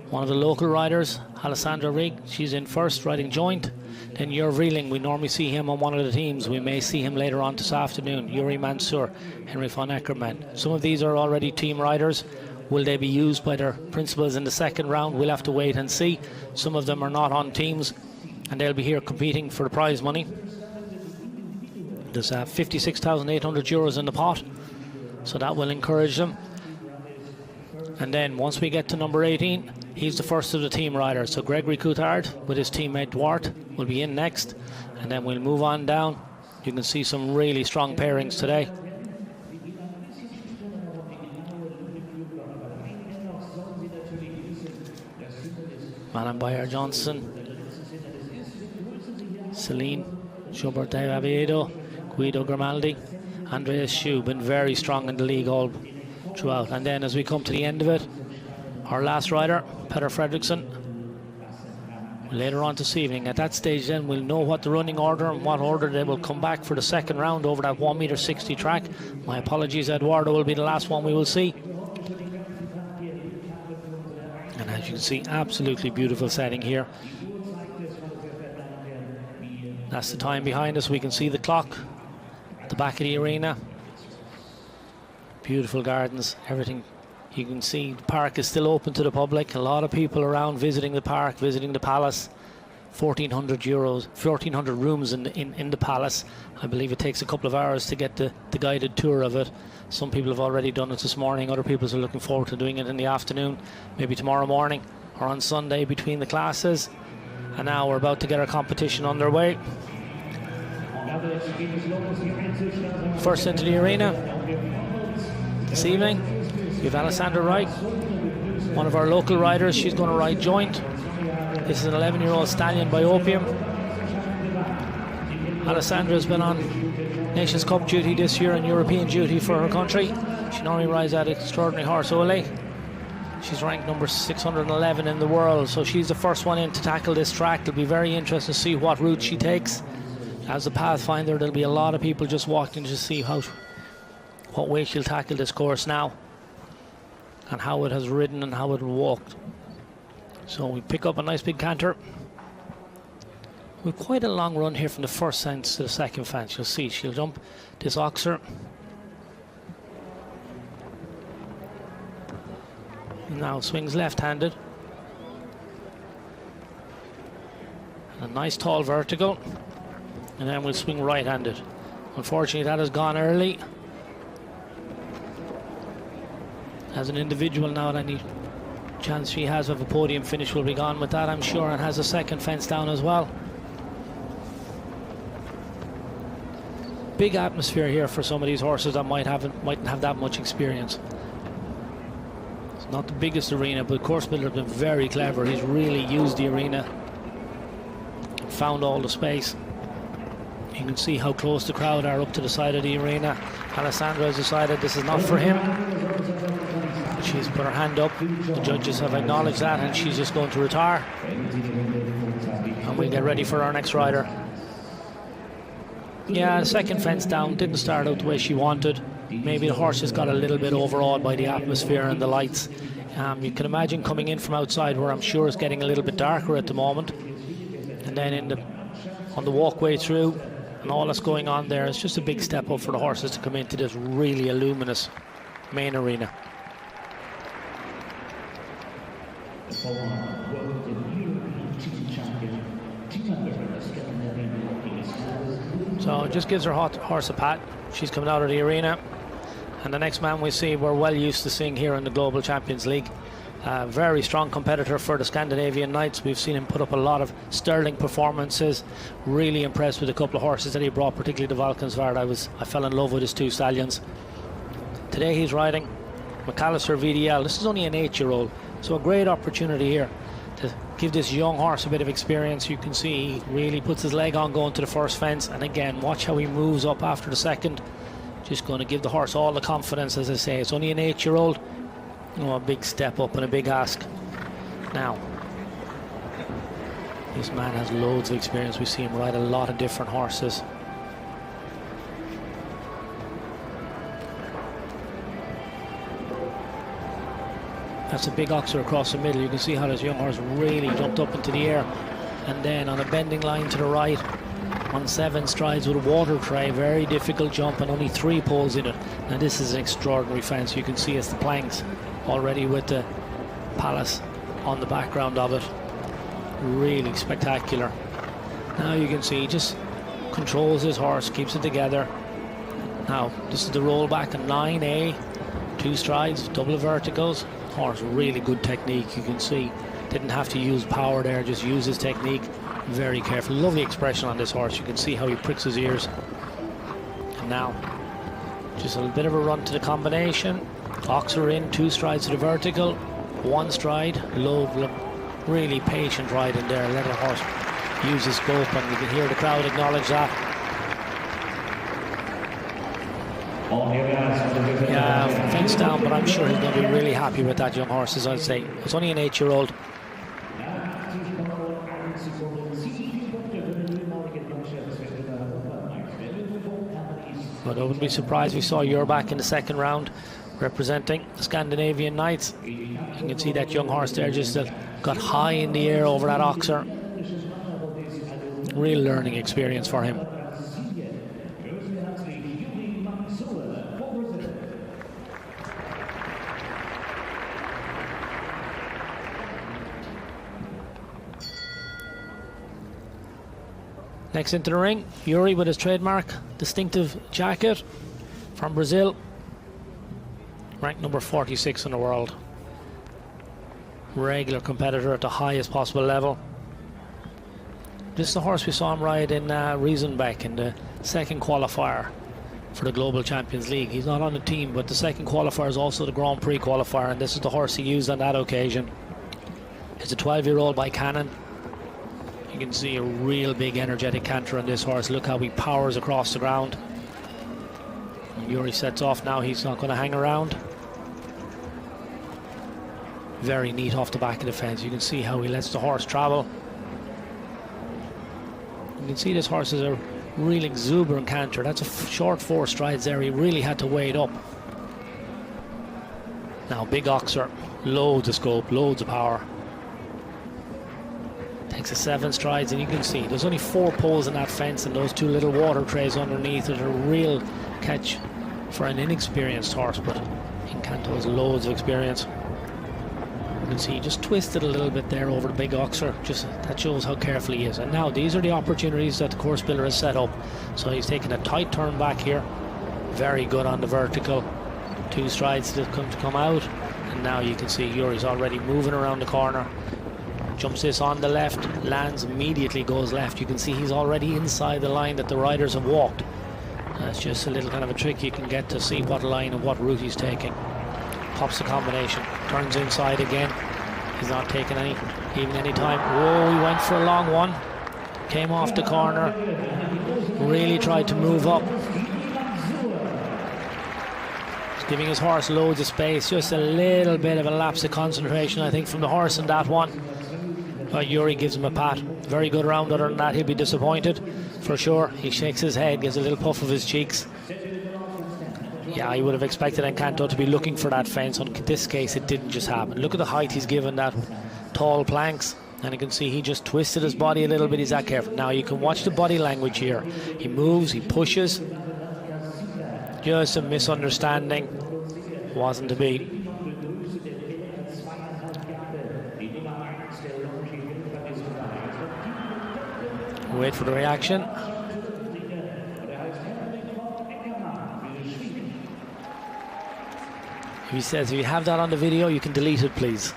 one of the local riders, Alessandra Rigg, she's in first, riding joint. Then Jur Vreeling, we normally see him on one of the teams. We may see him later on this afternoon. Yuri Mansour, Henry von Eckermann. Some of these are already team riders. Will they be used by their principals in the second round? We'll have to wait and see. Some of them are not on teams, and they'll be here competing for the prize money. There's 56,800 euros in the pot, so that will encourage them. And then once we get to number 18, he's the first of the team riders. So Gregory Coutard with his teammate Duarte will be in next, and then we'll move on down. You can see some really strong pairings today. Malan Bayer Johnson, Celine Schubert de Aviedo, Guido Grimaldi, Andreas Schuh, been very strong in the league all throughout. And then as we come to the end of it, our last rider, Petter Fredriksson, later on this evening. At that stage then we'll know what the running order and what order they will come back for the second round over that 1.60 m track. My apologies, Eduardo will be the last one we will see. And as you can see, absolutely beautiful setting here. That's the time behind us. We can see the clock at the back of the arena. Beautiful gardens, everything. You can see the park is still open to the public. A lot of people around visiting the park, visiting the palace. 1,400 rooms in the palace. I believe it takes a couple of hours to get the guided tour of it. Some people have already done it this morning. Other people are looking forward to doing it in the afternoon, maybe tomorrow morning or on Sunday between the classes. And now we're about to get our competition underway. First into the arena this evening, we have Alessandra Wright, one of our local riders. She's going to ride joint. This is an 11-year-old stallion by Opium. Alessandra has been on Nations Cup duty this year and European duty for her country. She normally rides that extraordinary horse Ole. She's ranked number 611 in the world, so she's the first one in to tackle this track. It'll be very interesting to see what route she takes. As a pathfinder, there'll be a lot of people just walking to see what way she'll tackle this course now, and how it has ridden and how it walked. So we pick up a nice big canter. With quite a long run here from the first fence to the second fence. You'll see she'll jump this oxer. Now swings left-handed. A nice tall vertical. And then we'll swing right-handed. Unfortunately, that has gone early. As an individual now, any chance she has of a podium finish will be gone with that, I'm sure, and has a second fence down as well. Big atmosphere here for some of these horses that mightn't have that much experience. It's not the biggest arena, but course builder has been very clever. He's really used the arena, found all the space. You can see how close the crowd are up to the side of the arena. Alessandra has decided this is not for him. She's put her hand up. The judges have acknowledged that, and she's just going to retire. And we'll get ready for our next rider. Yeah, the second fence down, didn't start out the way she wanted. Maybe the horse just got a little bit overawed by the atmosphere and the lights. You can imagine coming in from outside, where I'm sure it's getting a little bit darker at the moment. And then on the walkway through, and all that's going on there, it's just a big step up for the horses to come into this really luminous main arena. So it just gives her horse a pat. She's coming out of the arena. And the next man we see, we're well used to seeing here in the Global Champions League. Very strong competitor for the Scandinavian Knights. We've seen him put up a lot of sterling performances. Really impressed with a couple of horses that he brought, particularly the Valkenswaard. I fell in love with his two stallions. Today he's riding McAllister VDL. This is only an 8-year-old, so a great opportunity here to give this young horse a bit of experience. You can see he really puts his leg on going to the first fence, and again, watch how he moves up after the second. Just going to give the horse all the confidence. As I say, it's only an 8-year-old. A big step up and a big ask. Now, this man has loads of experience. We see him ride a lot of different horses. That's a big oxer across the middle. You can see how this young horse really jumped up into the air. And then on a bending line to the right, on 7 strides with a water tray, very difficult jump, and only 3 poles in it. Now this is an extraordinary fence. You can see it's the planks already with the palace on the background of it. Really spectacular. Now you can see he just controls his horse, keeps it together. Now this is the rollback in 9A, 2 strides, double verticals. Horse, really good technique. You can see didn't have to use power there, just use his technique very careful. Lovely expression on this horse. You can see how he pricks his ears. And now just a little bit of a run to the combination. Oxer in, 2 strides to the vertical, 1 stride, low, really patient ride in there. Let the horse use his scope, and you can hear the crowd acknowledge that. Yeah, fence down, but I'm sure he's going to be really happy with that young horse, as I'd say. It's only an 8-year-old. But I wouldn't be surprised if we saw Urbach in the second round, representing the Scandinavian Knights. You can see that young horse there just got high in the air over that oxer. Real learning experience for him. Next into the ring, Yuri with his trademark distinctive jacket from Brazil. Ranked number 46 in the world. Regular competitor at the highest possible level. This is the horse we saw him ride in Riesenbeck in the second qualifier for the Global Champions League. He's not on the team, but the second qualifier is also the Grand Prix qualifier, and this is the horse he used on that occasion. It's a 12-year-old by Cannon. You can see a real big energetic canter on this horse. Look how he powers across the ground. And Yuri sets off now. He's not going to hang around. Very neat off the back of the fence. You can see how he lets the horse travel. You can see this horse is a real exuberant canter. That's a short 4 strides there. He really had to weigh it up. Now big oxer, loads of scope, loads of power. Takes a 7 strides, and you can see there's only 4 poles in that fence, and those 2 little water trays underneath are a real catch for an inexperienced horse, but Encanto has loads of experience. You can see he just twisted a little bit there over the big oxer. Just that shows how careful he is. And now these are the opportunities that the course builder has set up. So he's taking a tight turn back here. Very good on the vertical. 2 strides to come out, and now you can see Yuri's already moving around the corner. Jumps this on the left, lands, immediately goes left. You can see he's already inside the line that the riders have walked. That's just a little kind of a trick you can get to see what line and what route he's taking. Pops the combination, turns inside again. He's not taking any time. Whoa, he went for a long one. Came off the corner. Really tried to move up. He's giving his horse loads of space. Just a little bit of a lapse of concentration, I think, from the horse in that one. Yuri gives him a pat. Very good round. Other than that, he'll be disappointed for sure. He shakes his head, gives a little puff of his cheeks. Yeah, I would have expected Encanto to be looking for that fence. In this case, it didn't just happen. Look at the height he's given that tall planks, and you can see he just twisted his body a little bit. He's that careful. Now you can watch the body language here. He moves, he pushes. Just a misunderstanding. Wasn't to be. Wait for the reaction. He says, if you have that on the video, you can delete it, please.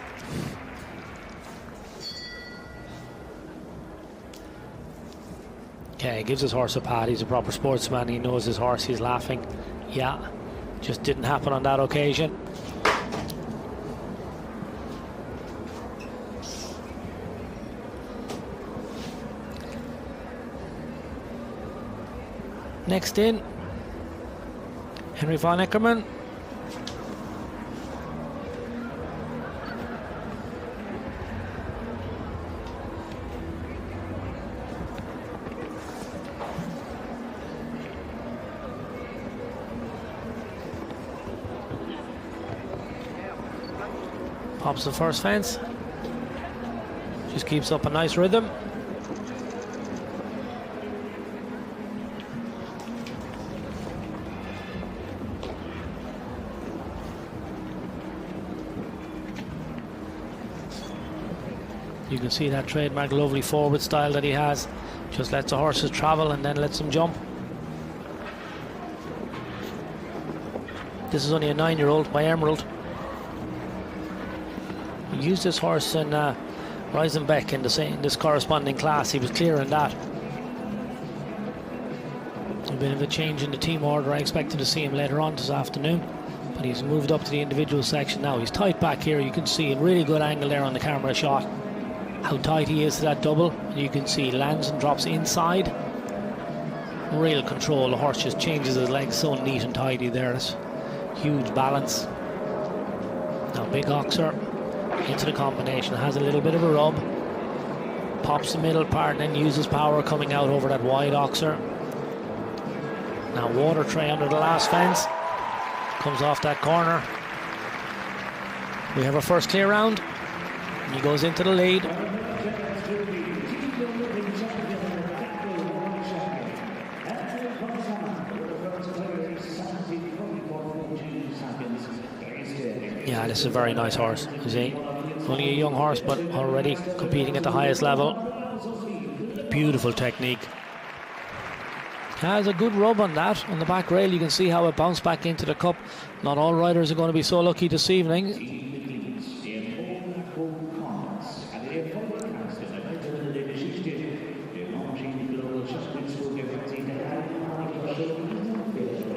Okay, gives his horse a pat. He's a proper sportsman. He knows his horse. He's laughing. Yeah, just didn't happen on that occasion. Next in, Henry von Eckermann. Pops the first fence. Just keeps up a nice rhythm. You can see that trademark lovely forward style that he has. Just lets the horses travel and then lets them jump. This is only a 9-year-old by Emerald. He used this horse in Riesenbeck in this corresponding class. He was clear in that. A bit of a change in the team order. I expected to see him later on this afternoon, but he's moved up to the individual section now. He's tight back here. You can see a really good angle there on the camera shot. How tight he is to that double. You can see he lands and drops inside. Real control. The horse just changes his legs so neat and tidy there. It's huge balance. Now big oxer into the combination, has a little bit of a rub, pops the middle part and then uses power coming out over that wide oxer. Now water tray under the last fence, comes off that corner. We have our first clear round. He goes into the lead. Yeah, this is a very nice horse, you see. Only a young horse, but already competing at the highest level. Beautiful technique. Has a good rub on that. On the back rail, you can see how it bounced back into the cup. Not all riders are going to be so lucky this evening.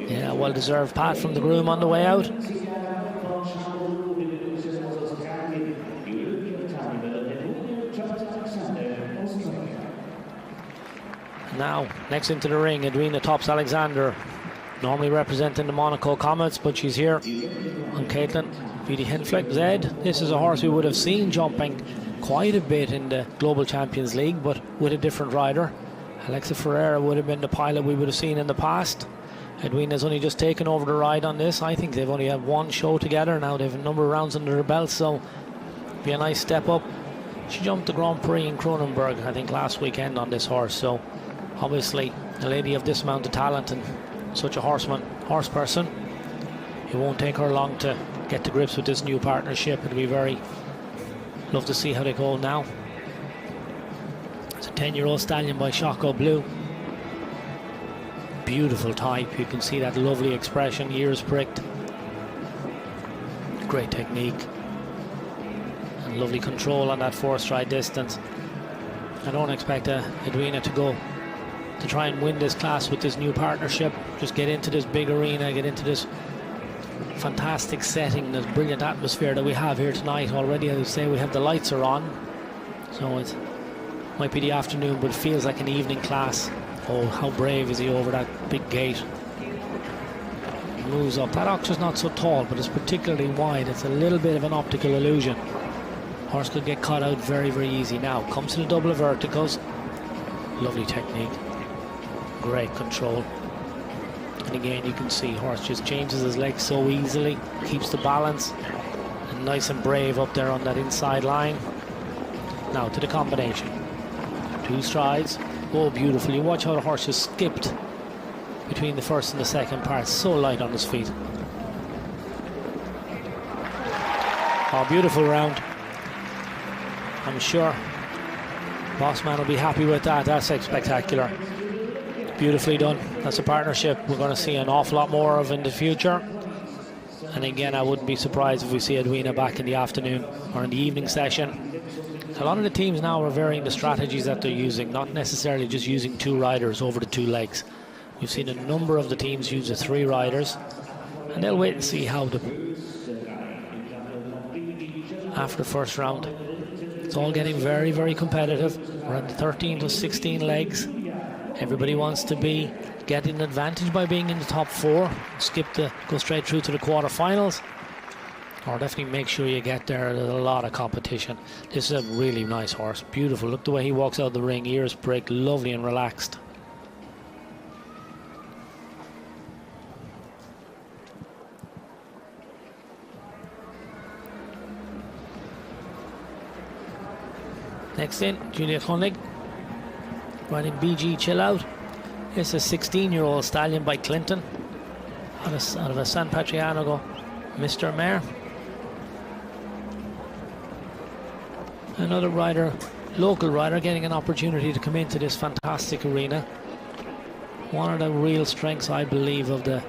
Yeah, well-deserved pat from the groom on the way out. Now, next into the ring, Edwina Tops-Alexander, normally representing the Monaco Comets, but she's here on Caitlin Vidi Henflick. Zed, this is a horse we would have seen jumping quite a bit in the Global Champions League, but with a different rider. Alexa Ferreira would have been the pilot we would have seen in the past. Edwina's only just taken over the ride on this. I think they've only had one show together. Now they have a number of rounds under their belt, so be a nice step up. She jumped the Grand Prix in Kronenberg, I think, last weekend on this horse, so obviously a lady of this amount of talent and such a horse person. It won't take her long to get to grips with this new partnership. It'll be very love to see how they go now. It's a 10-year-old stallion by Choco Blue. Beautiful type, you can see that lovely expression, ears pricked. Great technique and lovely control on that 4-stride distance. I don't expect Edwina to go to try and win this class with this new partnership. Just get into this big arena, get into this fantastic setting, this brilliant atmosphere that we have here tonight. Already, I would say, we have the lights are on, so it might be the afternoon, but it feels like an evening class. Oh, how brave is he over that big gate. Moves up. That oxer's not so tall, but it's particularly wide. It's a little bit of an optical illusion. Horse could get caught out very, very easy. Now comes to the double of verticals. Lovely technique. Great control. And again, you can see horse just changes his legs so easily, keeps the balance, and nice and brave up there on that inside line. Now to the combination. 2 strides. Oh, beautiful. You watch how the horse just skipped between the first and the second part. So light on his feet. Oh, beautiful round. I'm sure Bossman will be happy with that. That's spectacular. Beautifully done. That's a partnership we're going to see an awful lot more of in the future. And again, I wouldn't be surprised if we see Edwina back in the afternoon or in the evening session. A lot of the teams now are varying the strategies that they're using, not necessarily just using 2 riders over the 2 legs. We've seen a number of the teams use the 3 riders, and they'll wait and see how after the first round. It's all getting very, very competitive. We're at the 13 to 16 legs. Everybody wants to get an advantage by being in the top 4, go straight through to the quarterfinals, or definitely make sure you get there. There's a lot of competition. This is a really nice horse. Beautiful. Look the way he walks out the ring. Ears pricked, lovely and relaxed. Next in, Julia Koenig, riding BG Chill Out. It's a 16-year-old stallion by Clinton out of a San Patriano, Mr. Mare. Another rider, local rider, getting an opportunity to come into this fantastic arena. One of the real strengths, I believe, of the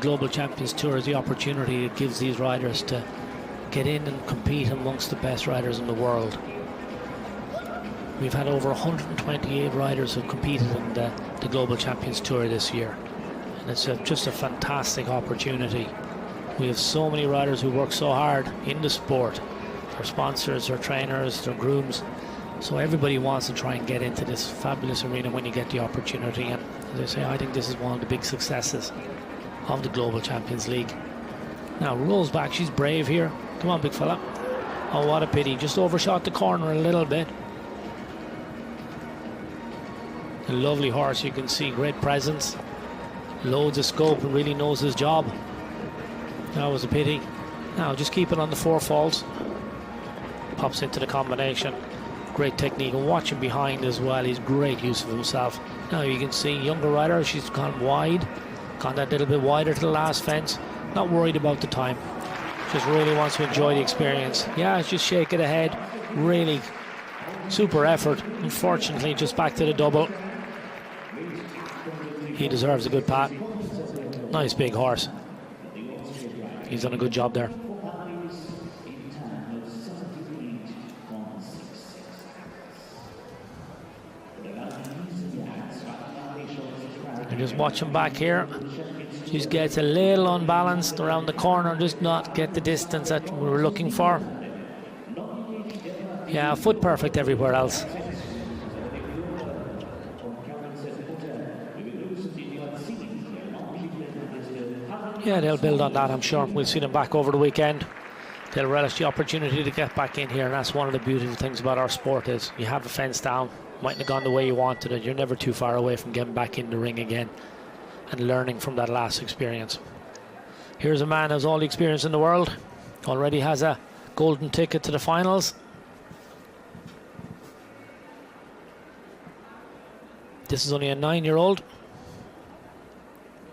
Global Champions Tour is the opportunity it gives these riders to get in and compete amongst the best riders in the world. We've had over 128 riders who have competed in the Global Champions Tour this year. And it's just a fantastic opportunity. We have so many riders who work so hard in the sport. Their sponsors, their trainers, their grooms. So everybody wants to try and get into this fabulous arena when you get the opportunity. And as I say, I think this is one of the big successes of the Global Champions League. Now rolls back, she's brave here. Come on, big fella. Oh, what a pity, just overshot the corner a little bit. A lovely horse, you can see, great presence. Loads of scope and really knows his job. That was a pity. Now just keep it on the 4 faults. Pops into the combination. Great technique, and watch him behind as well. He's great use of himself. Now you can see younger rider, she's gone wide. Gone that little bit wider to the last fence. Not worried about the time. Just really wants to enjoy the experience. Yeah, it's just shaking the head. Really super effort. Unfortunately, just back to the double. He deserves a good pat. Nice big horse. He's done a good job there. And just watch him back here. Just gets a little unbalanced around the corner, just not get the distance that we were looking for. Yeah, foot perfect everywhere else. Yeah, they'll build on that, I'm sure. We'll see them back over the weekend. They'll relish the opportunity to get back in here, and that's one of the beautiful things about our sport is you have a fence down, mightn't have gone the way you wanted it. You're never too far away from getting back in the ring again and learning from that last experience. Here's a man who has all the experience in the world, already has a golden ticket to the finals. This is only a 9-year-old.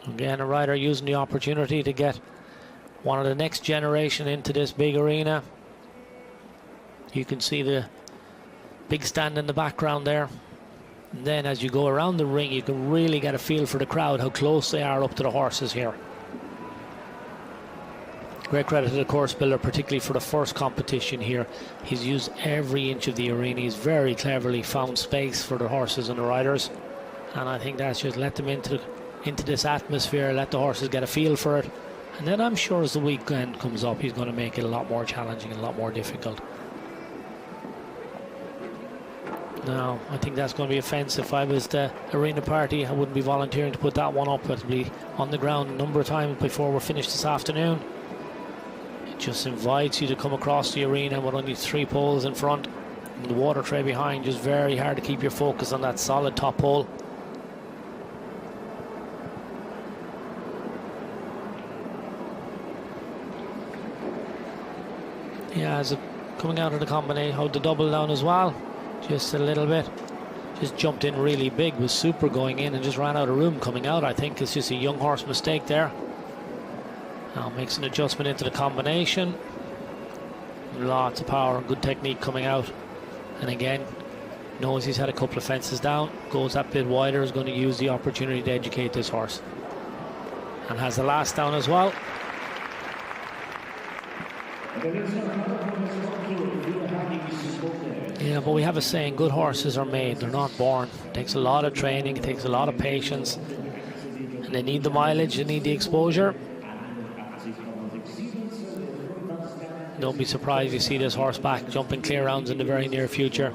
Again, a rider using the opportunity to get one of the next generation into this big arena. You can see the big stand in the background there. And then as you go around the ring, you can really get a feel for the crowd, how close they are up to the horses here. Great credit to the course builder, particularly for the first competition here. He's used every inch of the arena. He's very cleverly found space for the horses and the riders. And I think that's just let them into this atmosphere, let the horses get a feel for it. And then I'm sure as the weekend comes up, he's going to make it a lot more challenging and a lot more difficult. Now, I think that's going to be a fence. If I was the arena party, I wouldn't be volunteering to put that one up. It'll be on the ground a number of times before we're finished this afternoon. It just invites you to come across the arena with only 3 poles in front and the water tray behind. Just very hard to keep your focus on that solid top pole. Yeah, as coming out of the combination, hold the double down as well. Just a little bit. Just jumped in really big, was super going in and just ran out of room coming out. I think it's just a young horse mistake there. Now makes an adjustment into the combination. Lots of power and good technique coming out. And again, knows he's had a couple of fences down. Goes that bit wider, is going to use the opportunity to educate this horse. And has the last down as well. Yeah, but we have a saying, good horses are made, they're not born. It takes a lot of training, it takes a lot of patience, and they need the mileage, they need the exposure. Don't be surprised if you see this horse back jumping clear rounds in the very near future.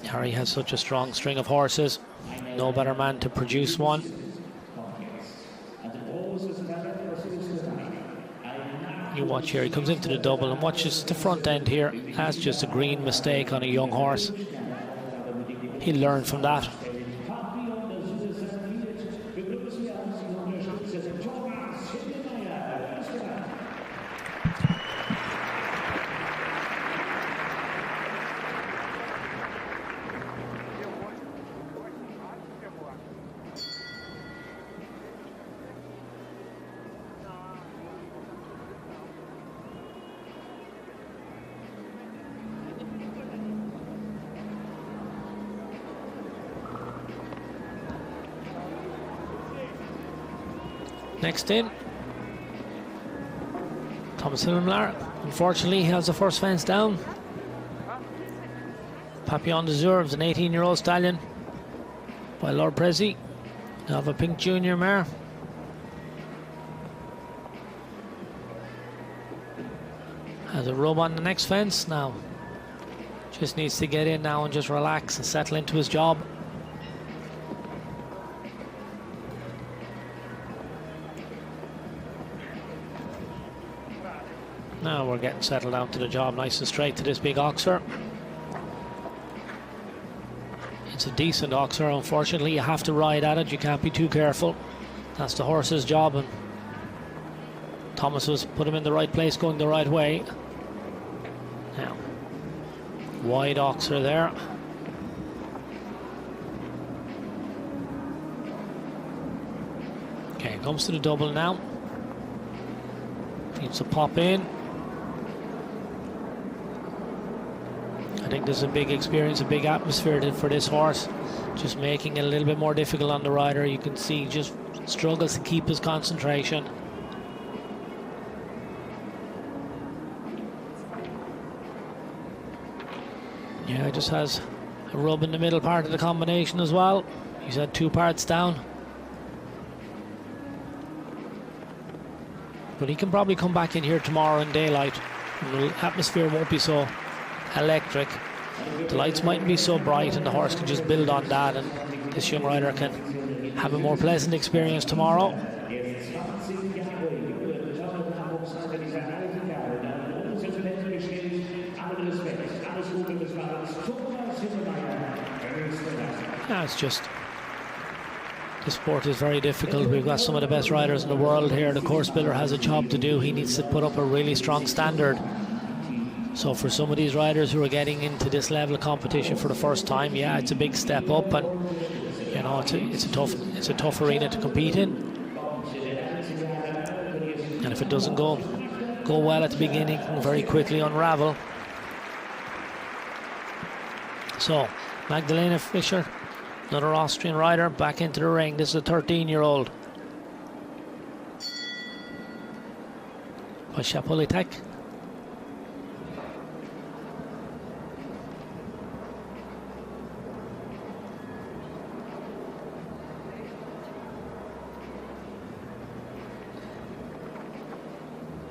Harry has such a strong string of horses, no better man to produce one. You watch here, he comes into the double and watches the front end here. That's just a green mistake on a young horse. He'll learn from that. Next in, Thomas Hilmlar. Unfortunately, he has the first fence down. Papillon deserves an 18-year-old stallion by Lord Prezi. Now have a pink junior mare. Has a rub on the next fence now. Just needs to get in now and just relax and settle into his job. Now we're getting settled down to the job nice and straight to this big oxer. It's a decent oxer. Unfortunately, you have to ride at it. You can't be too careful. That's the horse's job. And Thomas has put him in the right place, going the right way. Now, wide oxer there. Okay, comes to the double now. Needs to pop in. I think there's a big experience, a big atmosphere for this horse. Just making it a little bit more difficult on the rider. You can see he just struggles to keep his concentration. Yeah, just has a rub in the middle part of the combination as well. He's had 2 parts down. But he can probably come back in here tomorrow in daylight. The atmosphere won't be so electric. The lights mightn't be so bright, and the horse can just build on that, and this young rider can have a more pleasant experience tomorrow. Yeah, it's just, the sport is very difficult. We've got some of the best riders in the world here. The course builder has a job to do. He needs to put up a really strong standard. So for some of these riders who are getting into this level of competition for the first time, yeah, it's a big step up, and you know, it's a tough arena to compete in. And if it doesn't go well at the beginning, it can very quickly unravel. So Magdalena Fischer, another Austrian rider, back into the ring. This is a 13-year-old. By Chapolitek.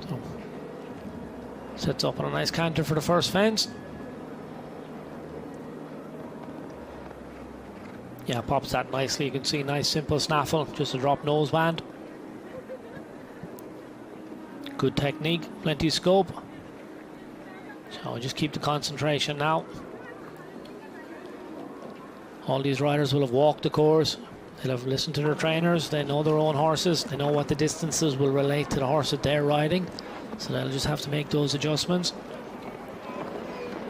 So, sets up on a nice canter for the first fence. Yeah, pops that nicely. You can see nice simple snaffle, just a drop noseband. Good technique, plenty of scope. So just keep the concentration now. All these riders will have walked the course. They'll have listened to their trainers. They know their own horses. They know what the distances will relate to the horse that they're riding. So they'll just have to make those adjustments.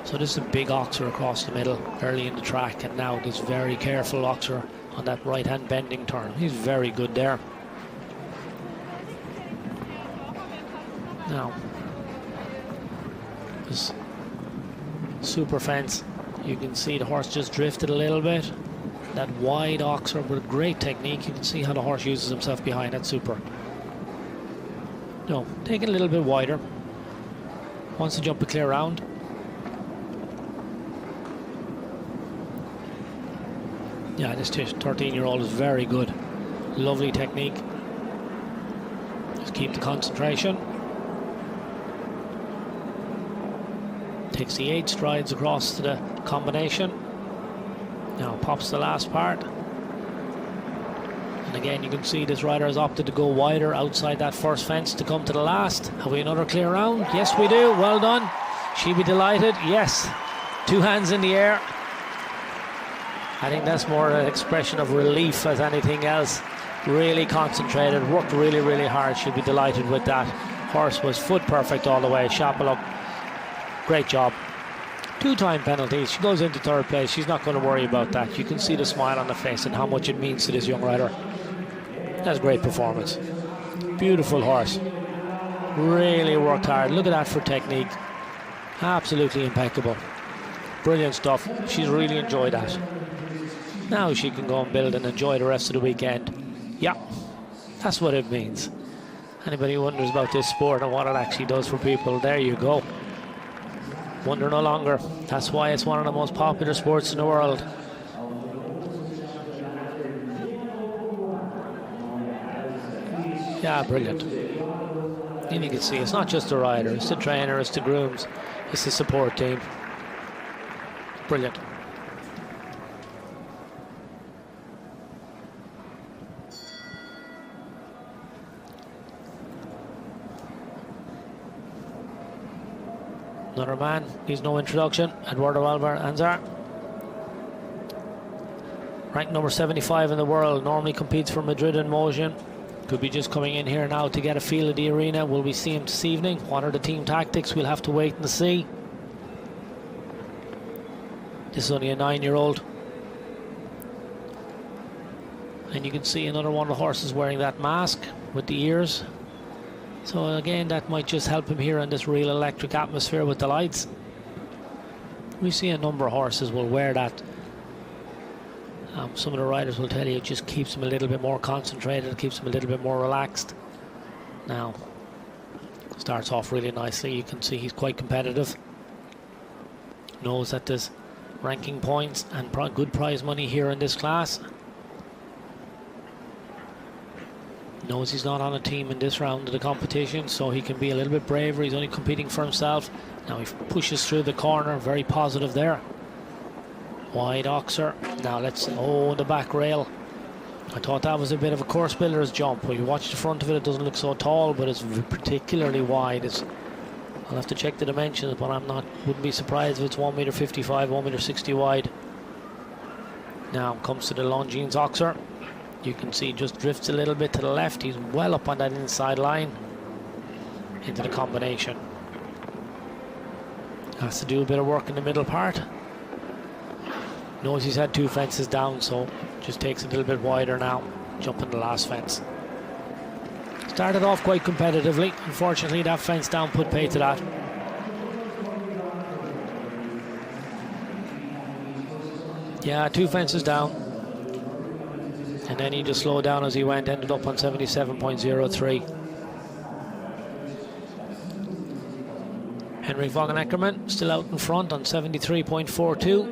So this is a big oxer across the middle early in the track, and now this very careful oxer on that right hand bending turn. He's very good there. Now this super fence, you can see the horse just drifted a little bit. That wide oxer with great technique. You can see how the horse uses himself behind that super. No, take it a little bit wider. Wants to jump a clear round. Yeah, this 13-year-old is very good. Lovely technique. Just keep the concentration. Takes the 8 strides across to the combination. Now pops the last part. And again, you can see this rider has opted to go wider outside that first fence to come to the last. Have we another clear round? Yes, we do. Well done. She'll be delighted. Yes. 2 hands in the air. I think that's more an expression of relief as anything else. Really concentrated, worked really, really hard. She'll be delighted with that. Horse was foot perfect all the way. Chapolitek, great job. 2-time penalties. She goes into 3rd place. She's not going to worry about that. You can see the smile on the face and how much it means to this young rider. That's a great performance. Beautiful horse. Really worked hard. Look at that for technique. Absolutely impeccable. Brilliant stuff. She's really enjoyed that. Now she can go and build and enjoy the rest of the weekend. Yeah, that's what it means. Anybody who wonders about this sport and what it actually does for people, there you go. Wonder no longer. That's why it's one of the most popular sports in the world. Yeah, brilliant. And you can see it's not just the rider, it's the trainer, it's the grooms, it's the support team. Brilliant. Another man, needs no introduction, Eduardo Alvar-Anzar. Ranked number 75 in the world, normally competes for Madrid and Motion. Could be just coming in here now to get a feel of the arena. Will we see him this evening? What are the team tactics? We'll have to wait and see. This is only a 9-year-old. And you can see another one of the horses wearing that mask with the ears. So again, that might just help him here in this real electric atmosphere with the lights. We see a number of horses will wear that. Some of the riders will tell you it just keeps them a little bit more concentrated, it keeps them a little bit more relaxed. Now, starts off really nicely. You can see he's quite competitive. Knows that there's ranking points and good prize money here in this class. Knows he's not on a team in this round of the competition, so he can be a little bit braver. He's only competing for himself. Now he pushes through the corner, very positive there. Wide Oxer. Now let's, the back rail. I thought that was a bit of a course builder's jump. When you watch the front of it, it doesn't look so tall, but it's particularly wide. I'll have to check the dimensions, but wouldn't be surprised if it's 1.55 m, 1.60 m wide. Now comes to the Longines Oxer. You can see just drifts a little bit to the left. He's well up on that inside line into the combination. Has to do a bit of work in the middle part. Knows he's had 2 fences down, so just takes a little bit wider now, jumping the last fence. Started off quite competitively. Unfortunately, that fence down put pay to that. Yeah, 2 fences down. And then he just slowed down as he went, ended up on 77.03. Henrik Vaughan Eckermann still out in front on 73.42.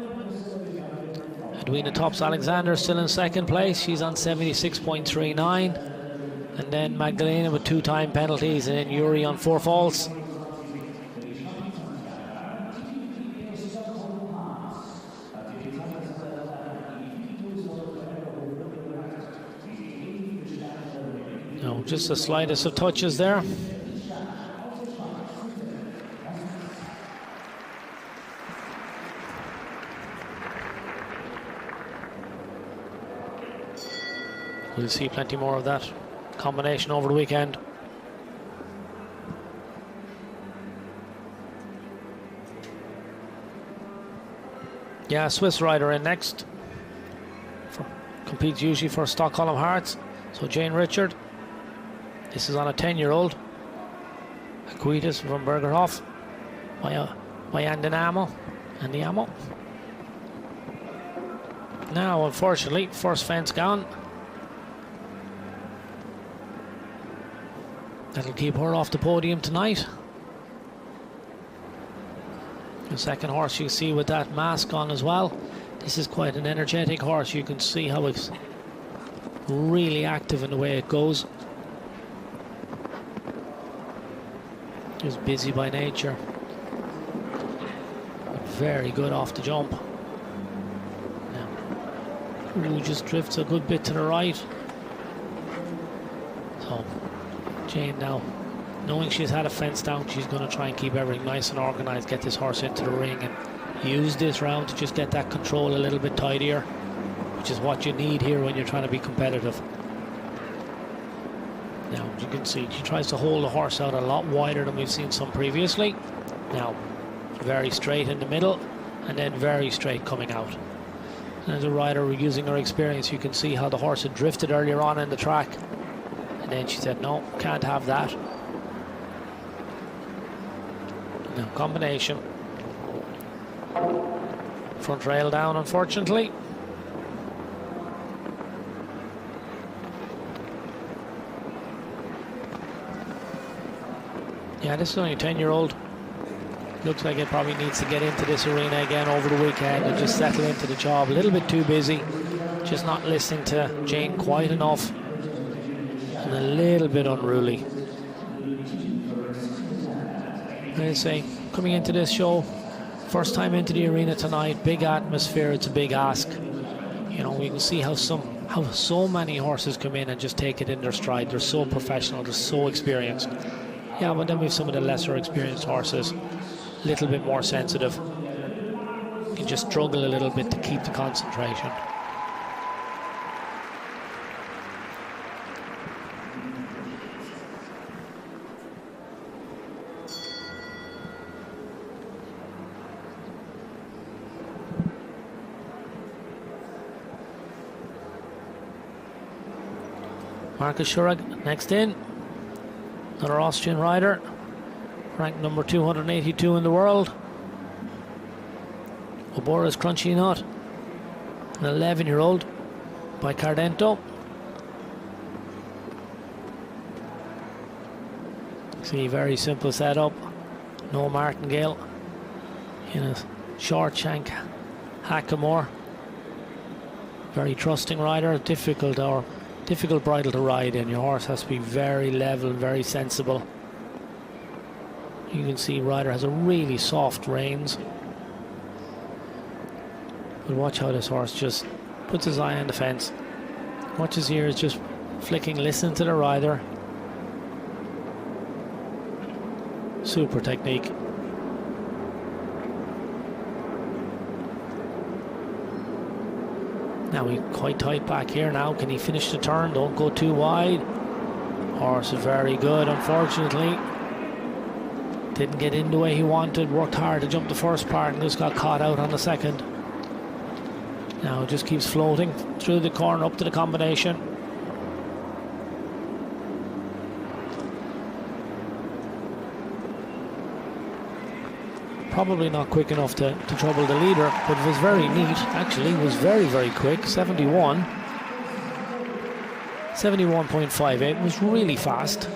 Edwina Tops Alexander still in second place. She's on 76.39. And then Magdalena with 2 time penalties, and then Yuri on 4 faults. No, just the slightest of touches there. We'll see plenty more of that combination over the weekend. Yeah, Swiss rider in next. Competes usually for Stockholm Hearts. So Jane Richard. This is on a 10-year-old. Aquitas from Bergerhof. Mayandanamo and the Amo. Now, unfortunately, first fence gone. That'll keep her off the podium tonight. The second horse you see with that mask on as well. This is quite an energetic horse. You can see how it's really active in the way it goes. Just busy by nature. But very good off the jump. Now, just drifts a good bit to the right. So Jane now, knowing she's had a fence down, she's going to try and keep everything nice and organised, get this horse into the ring and use this round to just get that control a little bit tidier, which is what you need here when you're trying to be competitive. Now, as you can see, she tries to hold the horse out a lot wider than we've seen some previously. Now, very straight in the middle and then very straight coming out. And as a rider using her experience, you can see how the horse had drifted earlier on in the track. And then she said, no, can't have that. Now, combination. Front rail down, unfortunately. Yeah, this is only a 10-year-old. Looks like it probably needs to get into this arena again over the weekend and just settle into the job. A little bit too busy. Just not listening to Jane quite enough. And a little bit unruly. Like I say, coming into this show, first time into the arena tonight, big atmosphere, it's a big ask. You know, we can see how so many horses come in and just take it in their stride. They're so professional, they're so experienced. Yeah, but then we have some of the lesser experienced horses, a little bit more sensitive. You can just struggle a little bit to keep the concentration. Marcus Shurag next in. Another Austrian rider, ranked number 282 in the world. Obora's Crunchy Nut, an 11-year-old by Cardento. See, very simple setup. No martingale in a short shank hackamore. Very trusting rider. Difficult bridle to ride in. Your horse has to be very level, very sensible. You can see rider has a really soft reins. But watch how this horse just puts his eye on the fence. Watch his ears just flicking, listen to the rider. Super technique. Now he's quite tight back here now. Can he finish the turn? Don't go too wide. Horse is very good, unfortunately. Didn't get in the way he wanted. Worked hard to jump the first part and just got caught out on the second. Now it just keeps floating through the corner up to the combination. Probably not quick enough to trouble the leader, but it was very neat. Actually, it was very, very quick. 71.58 was really fast.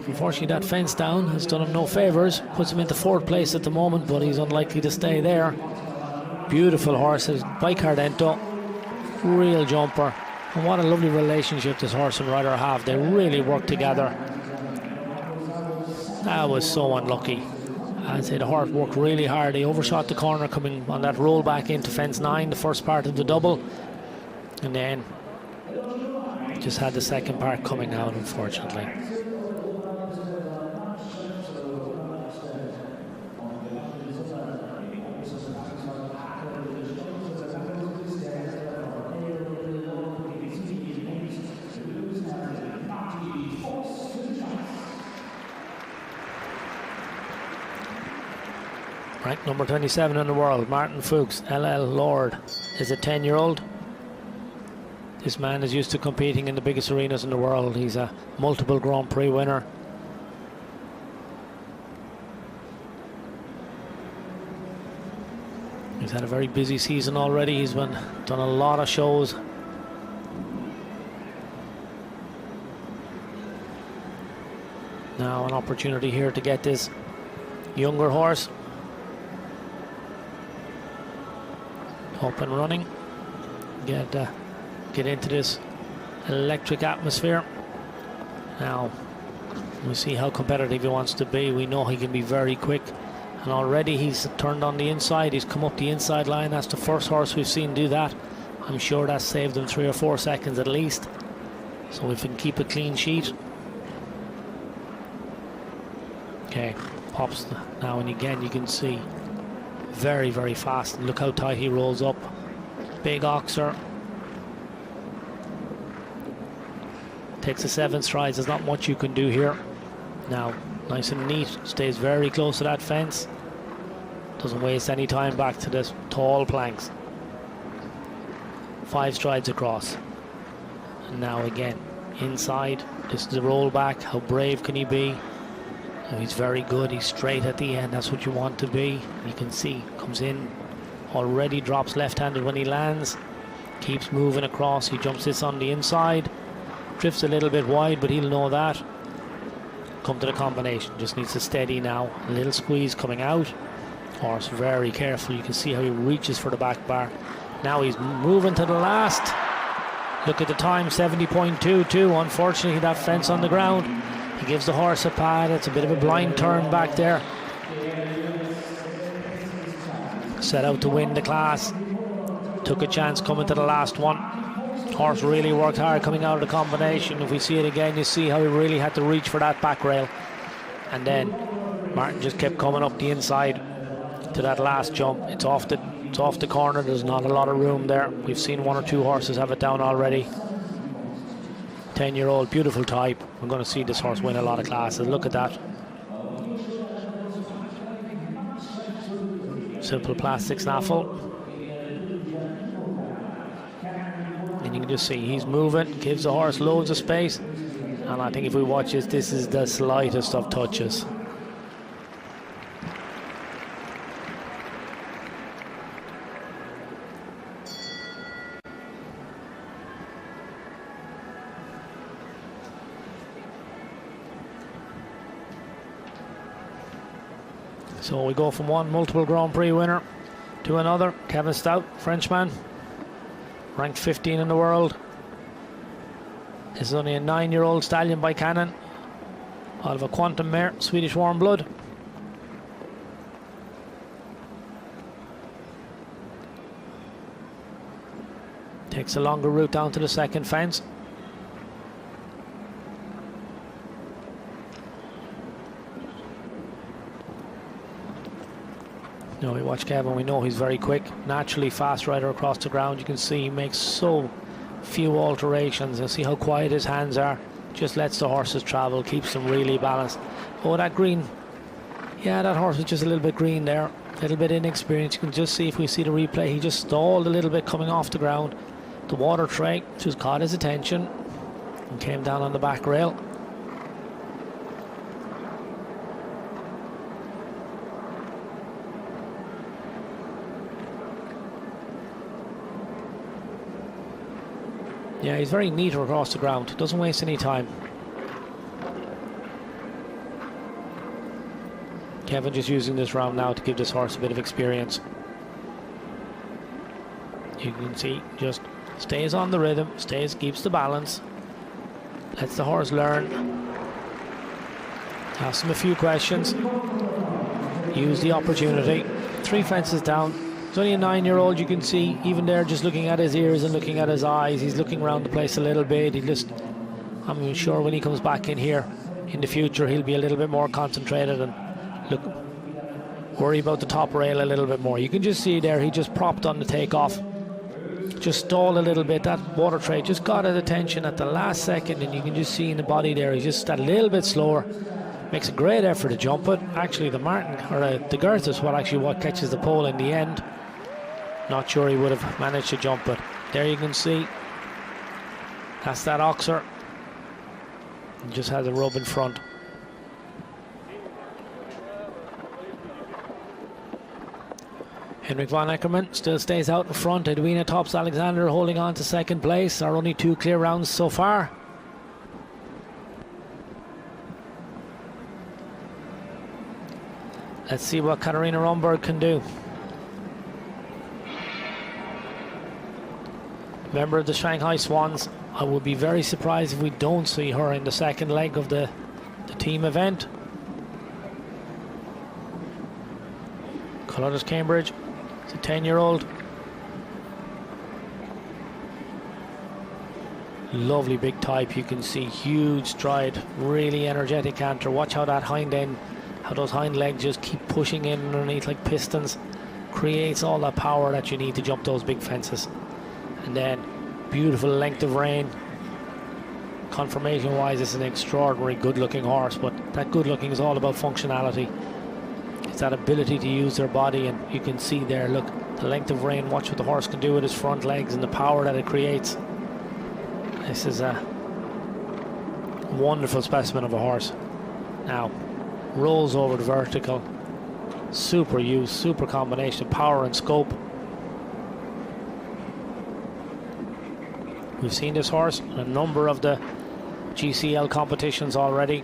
Unfortunately, that fence down has done him no favors. Puts him into 4th place at the moment, but he's unlikely to stay there. Beautiful horses by Cardento. Real jumper. And what a lovely relationship this horse and rider have. They really work together. That was so unlucky. I'd say the horse worked really hard. He overshot the corner coming on that roll back into fence 9, the first part of the double. And then just had the second part coming out, unfortunately. Ranked number 27 in the world, Martin Fuchs, LL Lord, is a 10-year-old. This man is used to competing in the biggest arenas in the world. He's a multiple Grand Prix winner. He's had a very busy season already. He's done a lot of shows. Now an opportunity here to get this younger horse up and running, get into this electric atmosphere. Now we see how competitive he wants to be. We know he can be very quick, and already he's turned on the inside. He's come up the inside line. That's the first horse we've seen do that. I'm sure that saved him 3 or 4 seconds at least. So if we can keep a clean sheet. Okay, pops now, and again you can see very, very fast. Look how tight he rolls up. Big oxer. Takes the 7 strides. There's not much you can do here. Now, nice and neat. Stays very close to that fence. Doesn't waste any time back to this tall planks. 5 strides across. And now again, inside. This is the roll back. How brave can he be? And he's very good. He's straight at the end. That's what you want to be. You can see, comes in, already drops left-handed when he lands. Keeps moving across. He jumps this on the inside. Drifts a little bit wide, but he'll know that. Come to the combination. Just needs to steady now. A little squeeze coming out. Horse very careful. You can see how he reaches for the back bar. Now he's moving to the last. Look at the time, 70.22. Unfortunately, that fence on the ground. He gives the horse a pad. It's a bit of a blind turn back there. Set out to win the class. Took a chance coming to the last one. Horse really worked hard coming out of the combination. If we see it again, you see how he really had to reach for that back rail. And then Martin just kept coming up the inside to that last jump. It's off the corner. There's not a lot of room there. We've seen 1 or 2 horses have it down already. 10-year-old, beautiful type. We're going to see this horse win a lot of classes. Look at that. Simple plastic snaffle. And you can just see he's moving, gives the horse loads of space. And I think if we watch this is the slightest of touches. So we go from one multiple Grand Prix winner to another. Kevin Stout, Frenchman, ranked 15 in the world. This is only a 9-year-old stallion by Cannon, out of a Quantum mare, Swedish warm blood. Takes a longer route down to the second fence. No, we watch Kevin, we know he's very quick, naturally fast rider across the ground. You can see he makes so few alterations, and see how quiet his hands are. Just lets the horses travel, keeps them really balanced. Oh, that green, yeah, that horse was just a little bit green there, a little bit inexperienced. You can just see, if we see the replay, he just stalled a little bit coming off the ground. The water tray just caught his attention and came down on the back rail. Yeah, he's very neat across the ground, doesn't waste any time. Kevin just using this round now to give this horse a bit of experience. You can see, just stays on the rhythm, keeps the balance, lets the horse learn. Ask him a few questions, use the opportunity. 3 fences down. He's only a 9-year-old, you can see, even there, just looking at his ears and looking at his eyes. He's looking around the place a little bit. I'm sure when he comes back in here in the future, he'll be a little bit more concentrated and worry about the top rail a little bit more. You can just see there, he just propped on the takeoff. Just stalled a little bit. That water tray just got his attention at the last second, and you can just see in the body there, he's just a little bit slower. Makes a great effort to jump it. Actually, the Martin, or the girth is what catches the pole in the end. Not sure he would have managed to jump it. There you can see, that's that Oxer. He just has a rub in front. Henrik von Eckermann still stays out in front. Edwina tops Alexander, holding on to second place. Our only 2 clear rounds so far. Let's see what Katharina Romberg can do. Member of the Shanghai Swans. I would be very surprised if we don't see her in the second leg of the team event. Colores Cambridge. It's a 10-year-old. Lovely big type. You can see huge stride, really energetic canter. Watch how that hind end, how those hind legs just keep pushing in underneath like pistons. Creates all that power that you need to jump those big fences. And then beautiful length of rein. Conformation wise, it's an extraordinary good looking horse, but that good looking is all about functionality. It's that ability to use their body, and you can see there, look, the length of rein. Watch what the horse can do with his front legs and the power that it creates. This is a wonderful specimen of a horse. Now rolls over the vertical, super use, super combination of power and scope. We've seen this horse in a number of the GCL competitions already.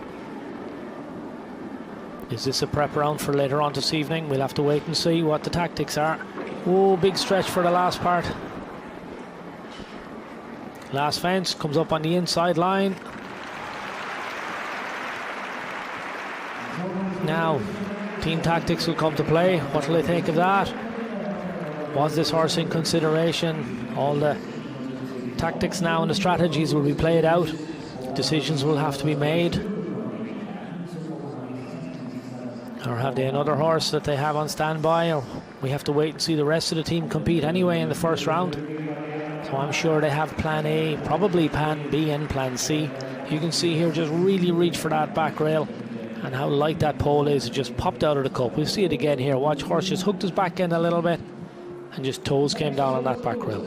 Is this a prep round for later on this evening? We'll have to wait and see what the tactics are. Oh, big stretch for the last part. Last fence comes up on the inside line. Now, team tactics will come to play. What will they think of that? Was this horse in consideration? All the tactics now and the strategies will be played out. Decisions will have to be made. Or have they another horse that they have on standby? Or we have to wait and see the rest of the team compete anyway in the first round. So I'm sure they have plan A, probably plan B and plan C. You can see here, just really reach for that back rail, and how light that pole is. It just popped out of the cup. We'll see it again here. Watch, horse just hooked his back end a little bit, and just toes came down on that back rail.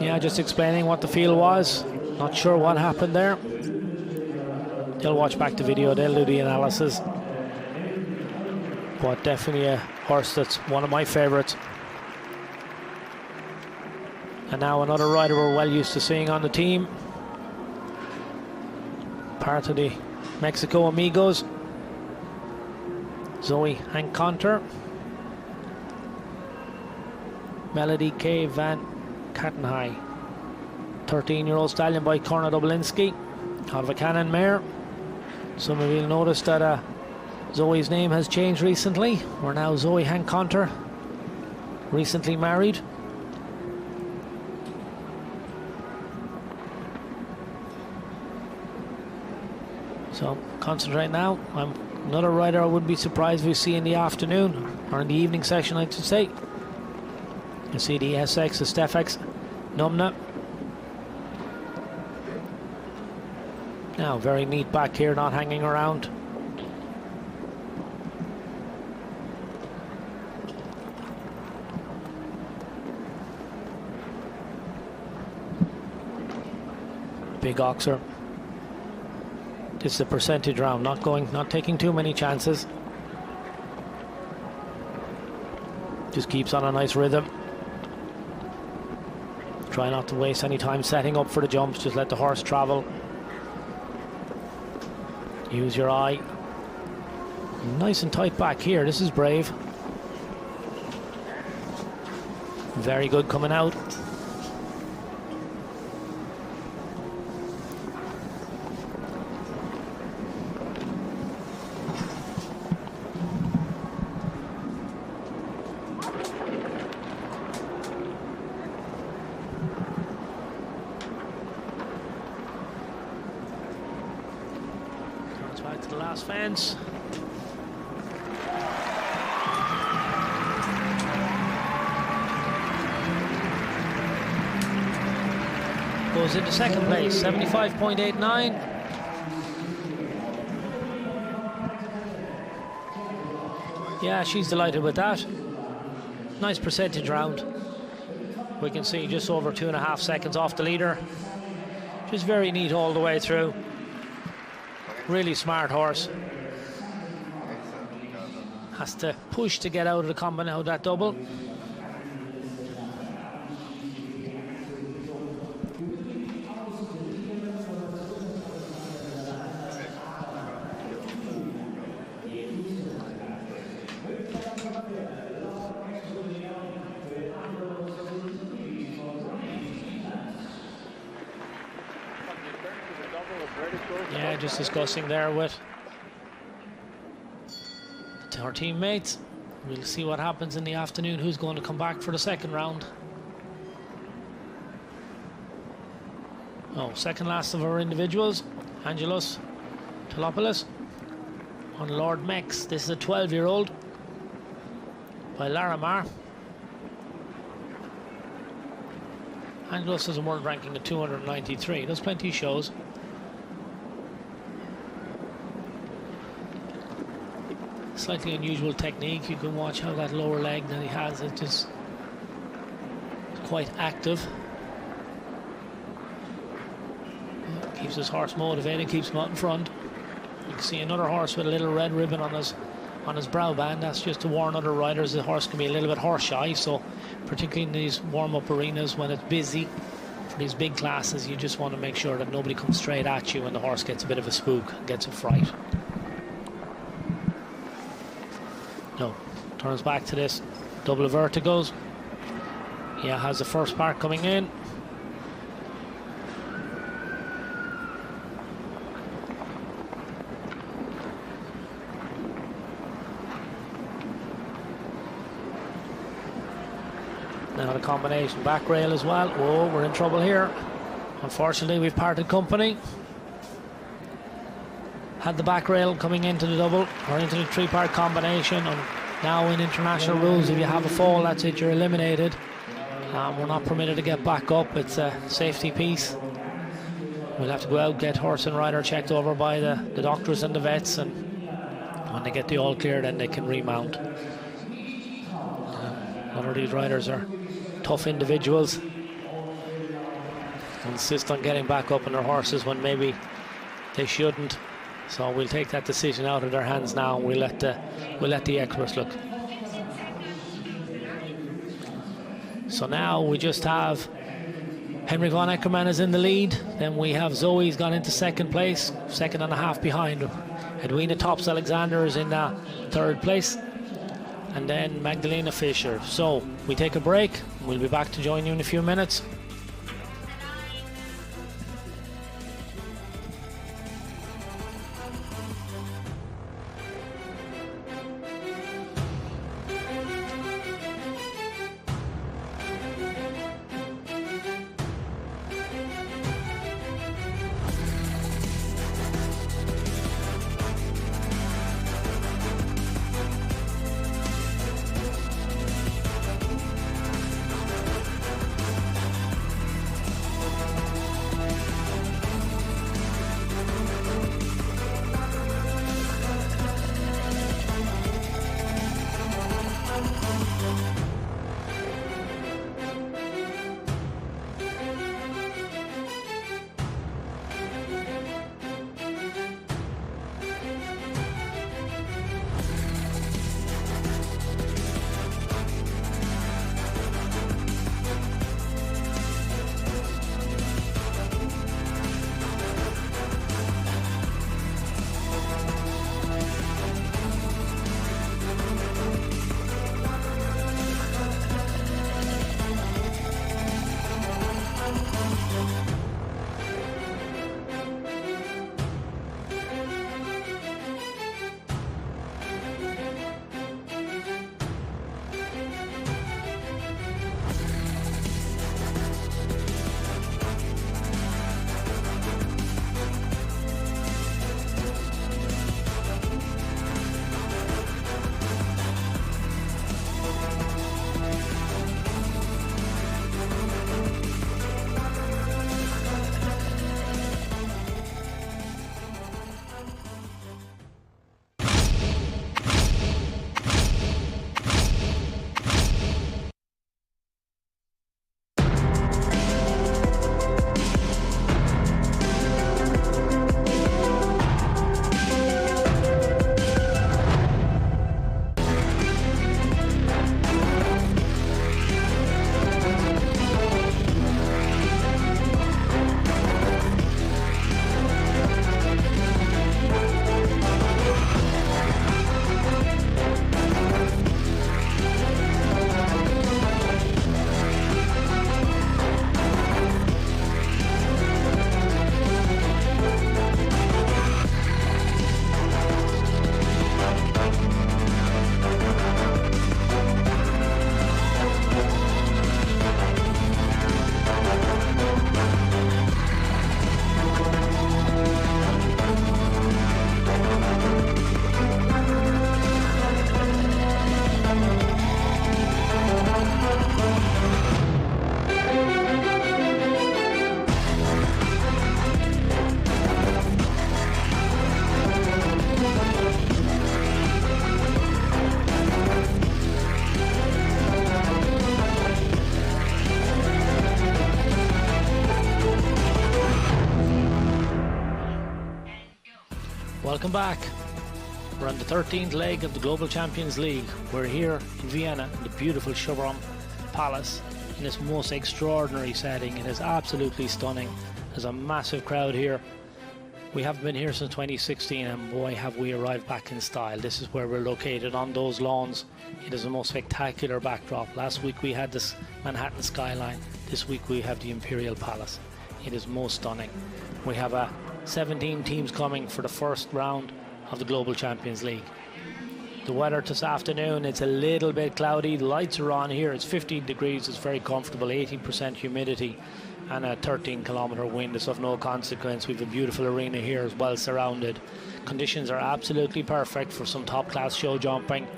Yeah, just explaining what the field was. Not sure what happened there. They'll watch back the video, they'll do the analysis. But definitely a horse that's one of my favourites. And now another rider we're well used to seeing on the team. Part of the Mexico Amigos. Zoe Hank Conter. Melody K. Van Kattenhai. 13-year-old stallion by Corna Dublinsky. Out of a Cannon mare. Some of you will notice that Zoe's name has changed recently. We're now Zoe Hank Conter. Recently married. So concentrate now. I'm another rider I wouldn't be surprised if we see in the afternoon, or in the evening session I should say. You see the SX, the Stefex, Numna. Now very neat back here, not hanging around. Big Oxer. This is a percentage round, not taking too many chances. Just keeps on a nice rhythm. Try not to waste any time setting up for the jumps, just let the horse travel. Use your eye. Nice and tight back here, this is brave. Very good coming out. Back to the last fence. Goes into second place, 75.89. Yeah, she's delighted with that. Nice percentage round. We can see just over 2.5 seconds off the leader. Just very neat all the way through. Really smart horse. Has to push to get out of the combination, out of that double. Yeah, just discussing there with our teammates. We'll see what happens in the afternoon, who's going to come back for the second round. Oh, second last of our individuals, Angelos Telopoulos on Lord Mex. This is a 12-year-old by Laramar. Angelos has a world ranking of 293. There's plenty of shows. Slightly unusual technique. You can watch how that lower leg that he has, it just quite active. Keeps his horse motivated, keeps him out in front. You can see another horse with a little red ribbon on his brow band. That's just to warn other riders the horse can be a little bit horse shy, so particularly in these warm-up arenas when it's busy for these big classes, you just want to make sure that nobody comes straight at you and the horse gets a bit of a spook, gets a fright. No, turns back to this double of vertigos. Yeah, has the first part coming in. Now the combination back rail as well. Whoa, we're in trouble here. Unfortunately, we've parted company. Had the back rail coming into the double or into the three-part combination, and now in international rules, if you have a fall, that's it, you're eliminated. We're not permitted to get back up. It's a safety piece. We'll have to go out, get horse and rider checked over by the doctors and the vets, and when they get the all clear, then they can remount. A lot of these riders are tough individuals. insist on getting back up on their horses when maybe they shouldn't. So we'll take that decision out of their hands now, and we'll let the experts look. So now we just have Henrik von Eckermann is in the lead. Then we have Zoe's gone into second place, 2.5 behind. Edwina Tops Alexander is in third place. And then Magdalena Fischer. So we take a break. We'll be back to join you in a few minutes. Welcome back. We're on the 13th leg of the Global Champions League. We're here in Vienna in the beautiful Chevron Palace in this most extraordinary setting. It is absolutely stunning. There's a massive crowd here. We haven't been here since 2016 and boy have we arrived back in style. This is where we're located on those lawns. It is the most spectacular backdrop. Last week we had this Manhattan skyline. This week we have the Imperial Palace. It is most stunning. We have 17 teams coming for the first round of the Global Champions League. The weather this afternoon, it's a little bit cloudy. The lights are on here. It's 15 degrees. It's very comfortable. 80% humidity and a 13-kilometer wind. It's of no consequence. We have a beautiful arena here as well surrounded. Conditions are absolutely perfect for some top-class show jumping.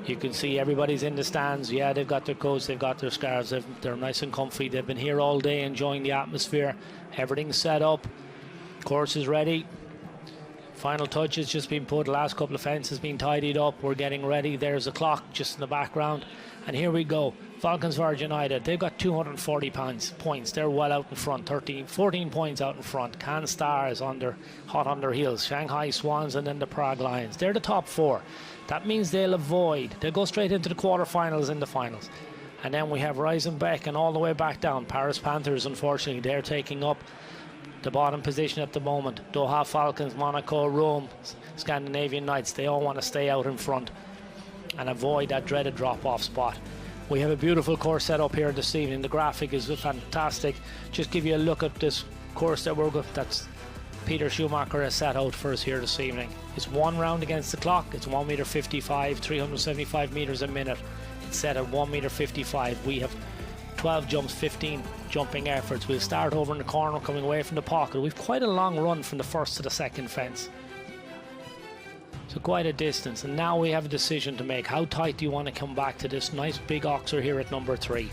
You can see everybody's in the stands. Yeah, they've got their coats, they've got their scarves. They're nice and comfy. They've been here all day enjoying the atmosphere. Everything's set up. Course is ready. Final touch has just been put. Last couple of fences been tidied up. We're getting ready. There's the clock just in the background. And here we go. Falcons Virgin United. They've got 240 points. They're well out in front. 14 points out in front. Can Stars hot on their heels. Shanghai Swans and then the Prague Lions. They're the top 4. That means they'll go straight into the quarterfinals and the finals. And then we have Reisenbeck and all the way back down. Paris Panthers, unfortunately, they're taking up the bottom position at the moment. Doha Falcons, Monaco, Rome, Scandinavian Knights, they all want to stay out in front and avoid that dreaded drop-off spot. We have a beautiful course set up here this evening. The graphic is fantastic. Just give you a look at this course that's Peter Schumacher has set out for us here this evening. It's 1 round against the clock. It's 1.55 m, 375 meters a minute. It's set at 1.55 m. We have 12 jumps, 15 jumping efforts. We'll start over in the corner coming away from the pocket. We've quite a long run from the first to the second fence. So quite a distance, and now we have a decision to make. How tight do you want to come back to this nice big oxer here at number 3?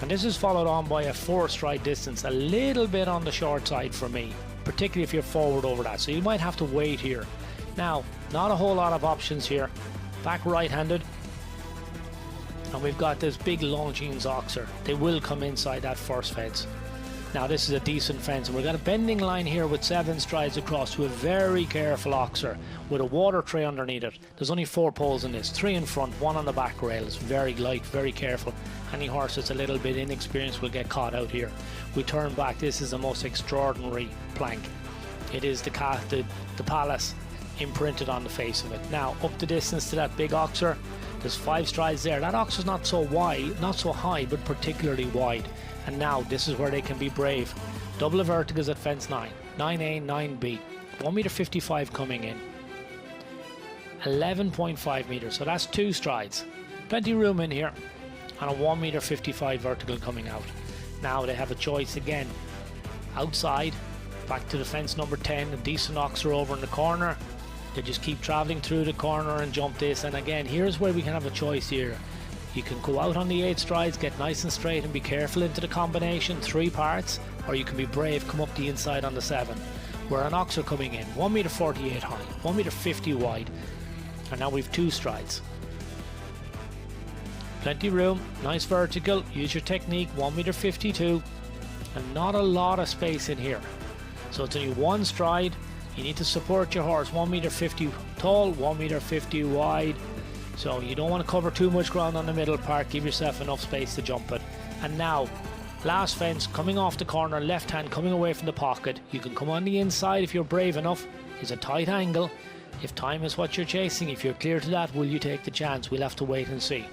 And this is followed on by a 4-stride distance, a little bit on the short side for me, particularly if you're forward over that. So you might have to wait here. Now, not a whole lot of options here. Back right-handed. And we've got this big Longines oxer. They will come inside that first fence. Now this is a decent fence, and we've got a bending line here with 7 strides across to a very careful oxer with a water tray underneath it. There's only 4 poles in this, 3 in front, 1 on the back rail. It's very light, very careful. Any horse that's a little bit inexperienced will get caught out here. We turn back. This is the most extraordinary plank. It is the palace imprinted on the face of it. Now up the distance to that big oxer, there's 5 strides there. That oxer's not so wide, not so high, but particularly wide. And now this is where they can be brave. Double of verticals at fence 9, 9A, 9B, 1.55 m coming in, 11.5 meters. So that's 2 strides. Plenty of room in here, and a 1.55 m vertical coming out. Now they have a choice again. Outside, back to the fence number 10, a decent oxer over in the corner. They just keep travelling through the corner and jump this. And again, here's where we can have a choice here. You can go out on the 8 strides, get nice and straight and be careful into the combination, 3 parts, or you can be brave, come up the inside on the 7. We're an oxer coming in, 1.48 m high, 1.50 m wide, and now we've 2 strides. Plenty of room, nice vertical, use your technique, 1.52 m, and not a lot of space in here. So it's only 1 stride. You need to support your horse, 1.50 m tall, 1.50 m wide. So you don't want to cover too much ground on the middle part. Give yourself enough space to jump it. And now, last fence, coming off the corner, left hand coming away from the pocket. You can come on the inside if you're brave enough. It's a tight angle. If time is what you're chasing, if you're clear to that, will you take the chance? We'll have to wait and see.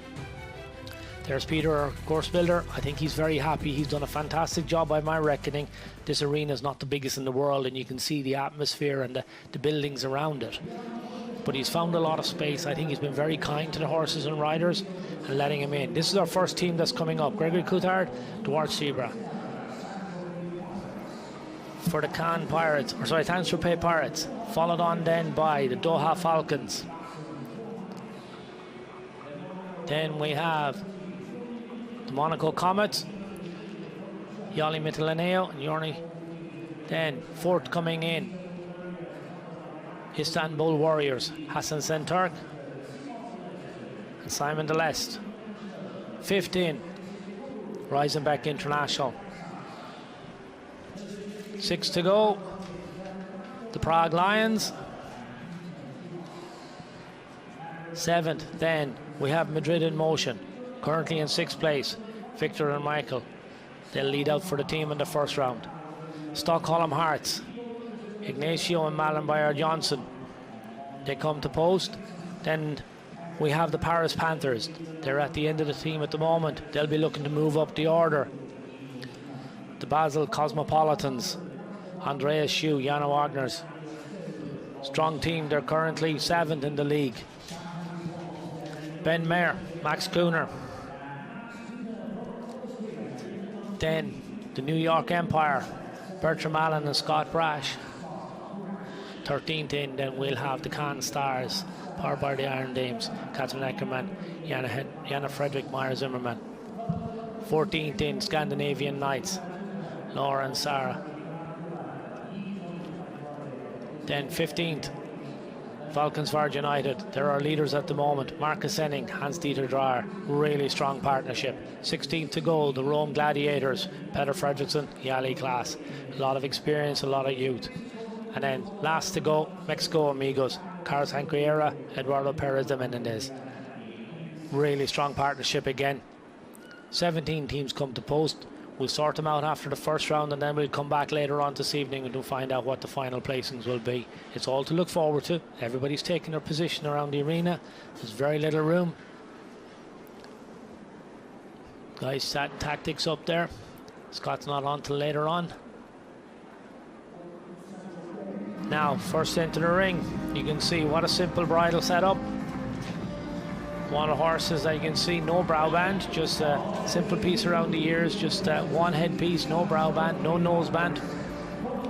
There's Peter, our course builder. I think he's very happy. He's done a fantastic job by my reckoning. This arena is not the biggest in the world, and you can see the atmosphere and the buildings around it. But he's found a lot of space. I think he's been very kind to the horses and riders and letting him in. This is our first team that's coming up. Gregory Coulthard, Duarte Sibra. For the Cannes Pirates, or sorry, Saint-Tropez Pirates. Followed on then by the Doha Falcons. Then we have the Monaco Comets, Yali Mitalaneo and Yorni. Then fourth coming in, Istanbul Warriors, Hassan Sentark and Simon Deleste. 15, Reisenbeck International. 6 to go, the Prague Lions. 7th, then we have Madrid in motion, currently in 6th place, Victor and Michael. They'll lead out for the team in the first round. Stockholm Hearts, Ignacio and Malenbayer Johnson, they come to post. Then we have the Paris Panthers. They're at the end of the team at the moment. They'll be looking to move up the order. The Basel Cosmopolitans, Andreas Schuh, Jana Wagner's strong team. They're currently 7th in the league. Ben Mayer, Max Kuhner. Then the New York Empire, Bertram Allen and Scott Brash. 13th in, then we'll have the Cannes Stars, powered by the Iron Dames, Catherine Eckermann, Jana Frederick Meyer Zimmerman. 14th in, Scandinavian Knights, Laura and Sarah. Then 15th, Valkenswaard United. They're our leaders at the moment. Marcus Enning, Hans-Dieter Dreyer. Really strong partnership. 16th to go, the Rome Gladiators. Peter Fredriksson, Yali Class. A lot of experience, a lot of youth. And then last to go, Mexico Amigos. Carlos Hanquiera, Eduardo Perez de Menendez. Really strong partnership again. 17 teams come to post. We'll sort them out after the first round, and then we'll come back later on this evening and we'll find out what the final placings will be. It's all to look forward to. Everybody's taking their position around the arena. There's very little room. Guys sat tactics up there. Scott's not on till later on. Now, first into the ring, you can see what a simple bridle setup. One of the horses that you can see, no brow band, just a simple piece around the ears, just one headpiece, no brow band, no nose band.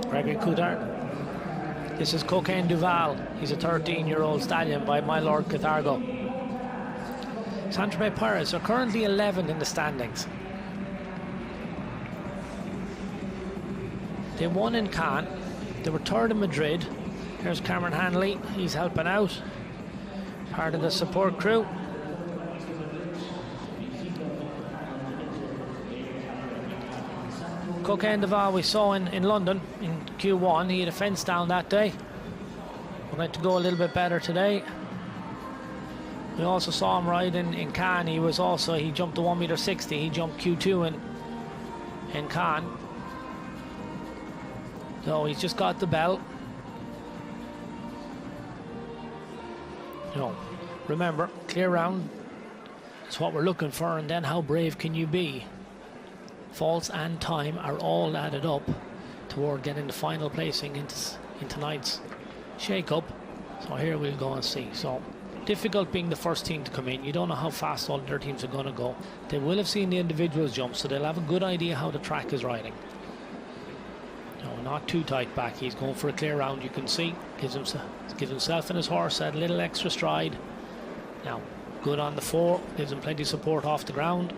Gregory Coutard. This is Cocaine Duval. He's a 13-year-old stallion by My Lord Cathargo. Saint-Tropez Pirates are currently 11th in the standings. They won in Cannes. They were 3rd in Madrid. Here's Cameron Hanley. He's helping out. Part of the support crew. Cocaine Duval we saw in London in Q1. He had a fence down that day. We're going to go a little bit better today. We also saw him ride in Cannes. He jumped the 1.60 m. He jumped Q2 in Cannes. So he's just got the belt. Remember, clear round. That's what we're looking for, and then how brave can you be? Faults and time are all added up toward getting the final placing in tonight's shake-up. So here we'll go and see. So difficult being the first team to come in. You don't know how fast all their teams are going to go. They will have seen the individuals jump, so they'll have a good idea how the track is riding. Not too tight back. He's going for a clear round. You can see gives himself and his horse that little extra stride. Now good on the 4, gives him plenty of support off the ground.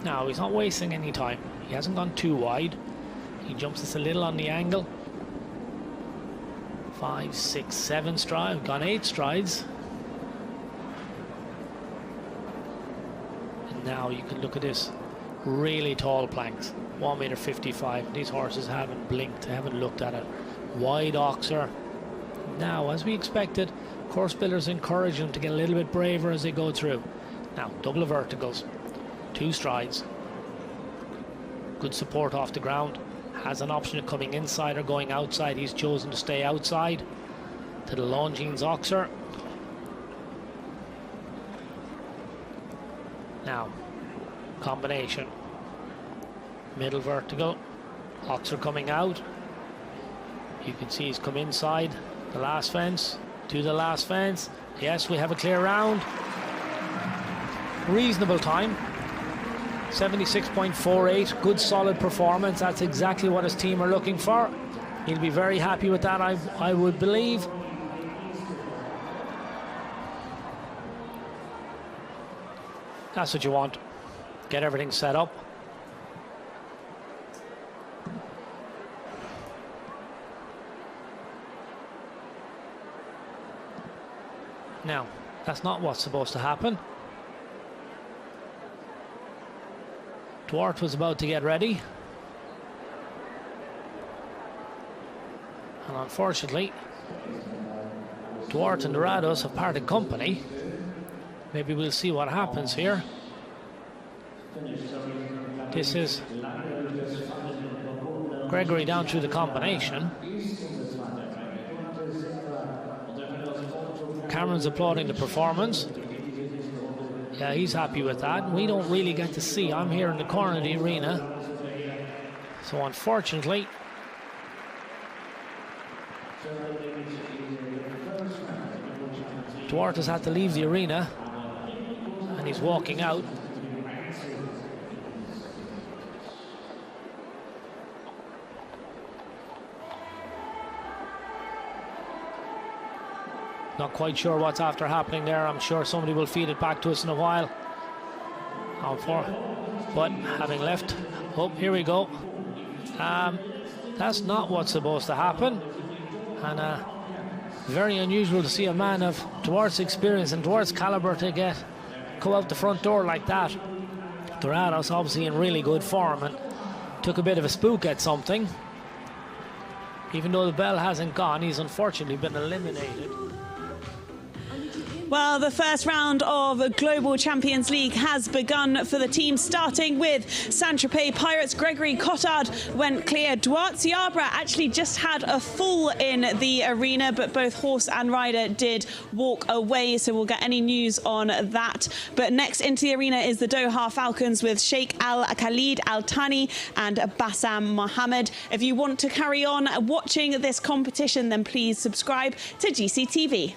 Now he's not wasting any time. He hasn't gone too wide. He jumps just a little on the angle. 5, 6, 7 strides. Gone 8 strides. And now you can look at this. Really tall planks. 1.55 m. These horses haven't blinked, they haven't looked at it. Wide oxer. Now, as we expected, course builders encourage them to get a little bit braver as they go through. Now, double of verticals, 2 strides. Good support off the ground. Has an option of coming inside or going outside. He's chosen to stay outside. To the Longines oxer. Now, combination. Middle vertical. Oxer coming out. You can see he's come inside the last fence. To the last fence. Yes, we have a clear round. Reasonable time. 76.48. Good solid performance. That's exactly what his team are looking for. He'll be very happy with that, I would believe. That's what you want. Get everything set up. Now, that's not what's supposed to happen. Duarte was about to get ready. And unfortunately, Duarte and Dorados have parted company. Maybe we'll see what happens here. This is Gregory down through the combination. Cameron's applauding the performance. Yeah, he's happy with that. We don't really get to see. I'm here in the corner of the arena. So unfortunately, Duarte's had to leave the arena and he's walking out. Not quite sure what's after happening there. I'm sure somebody will feed it back to us in a while. But having left, oh, here we go. That's not what's supposed to happen. And very unusual to see a man of Duarte's experience and Duarte's calibre to go out the front door like that. Dorados obviously in really good form and took a bit of a spook at something. Even though the bell hasn't gone, he's unfortunately been eliminated. Well, the first round of Global Champions League has begun for the team, starting with Saint-Tropez Pirates. Gregory Cotard went clear. Duarte Seabra actually just had a fall in the arena, but both horse and rider did walk away, so we'll get any news on that. But next into the arena is the Doha Falcons with Sheikh Al Khalid Al Thani and Bassam Mohammed. If you want to carry on watching this competition, then please subscribe to GCTV.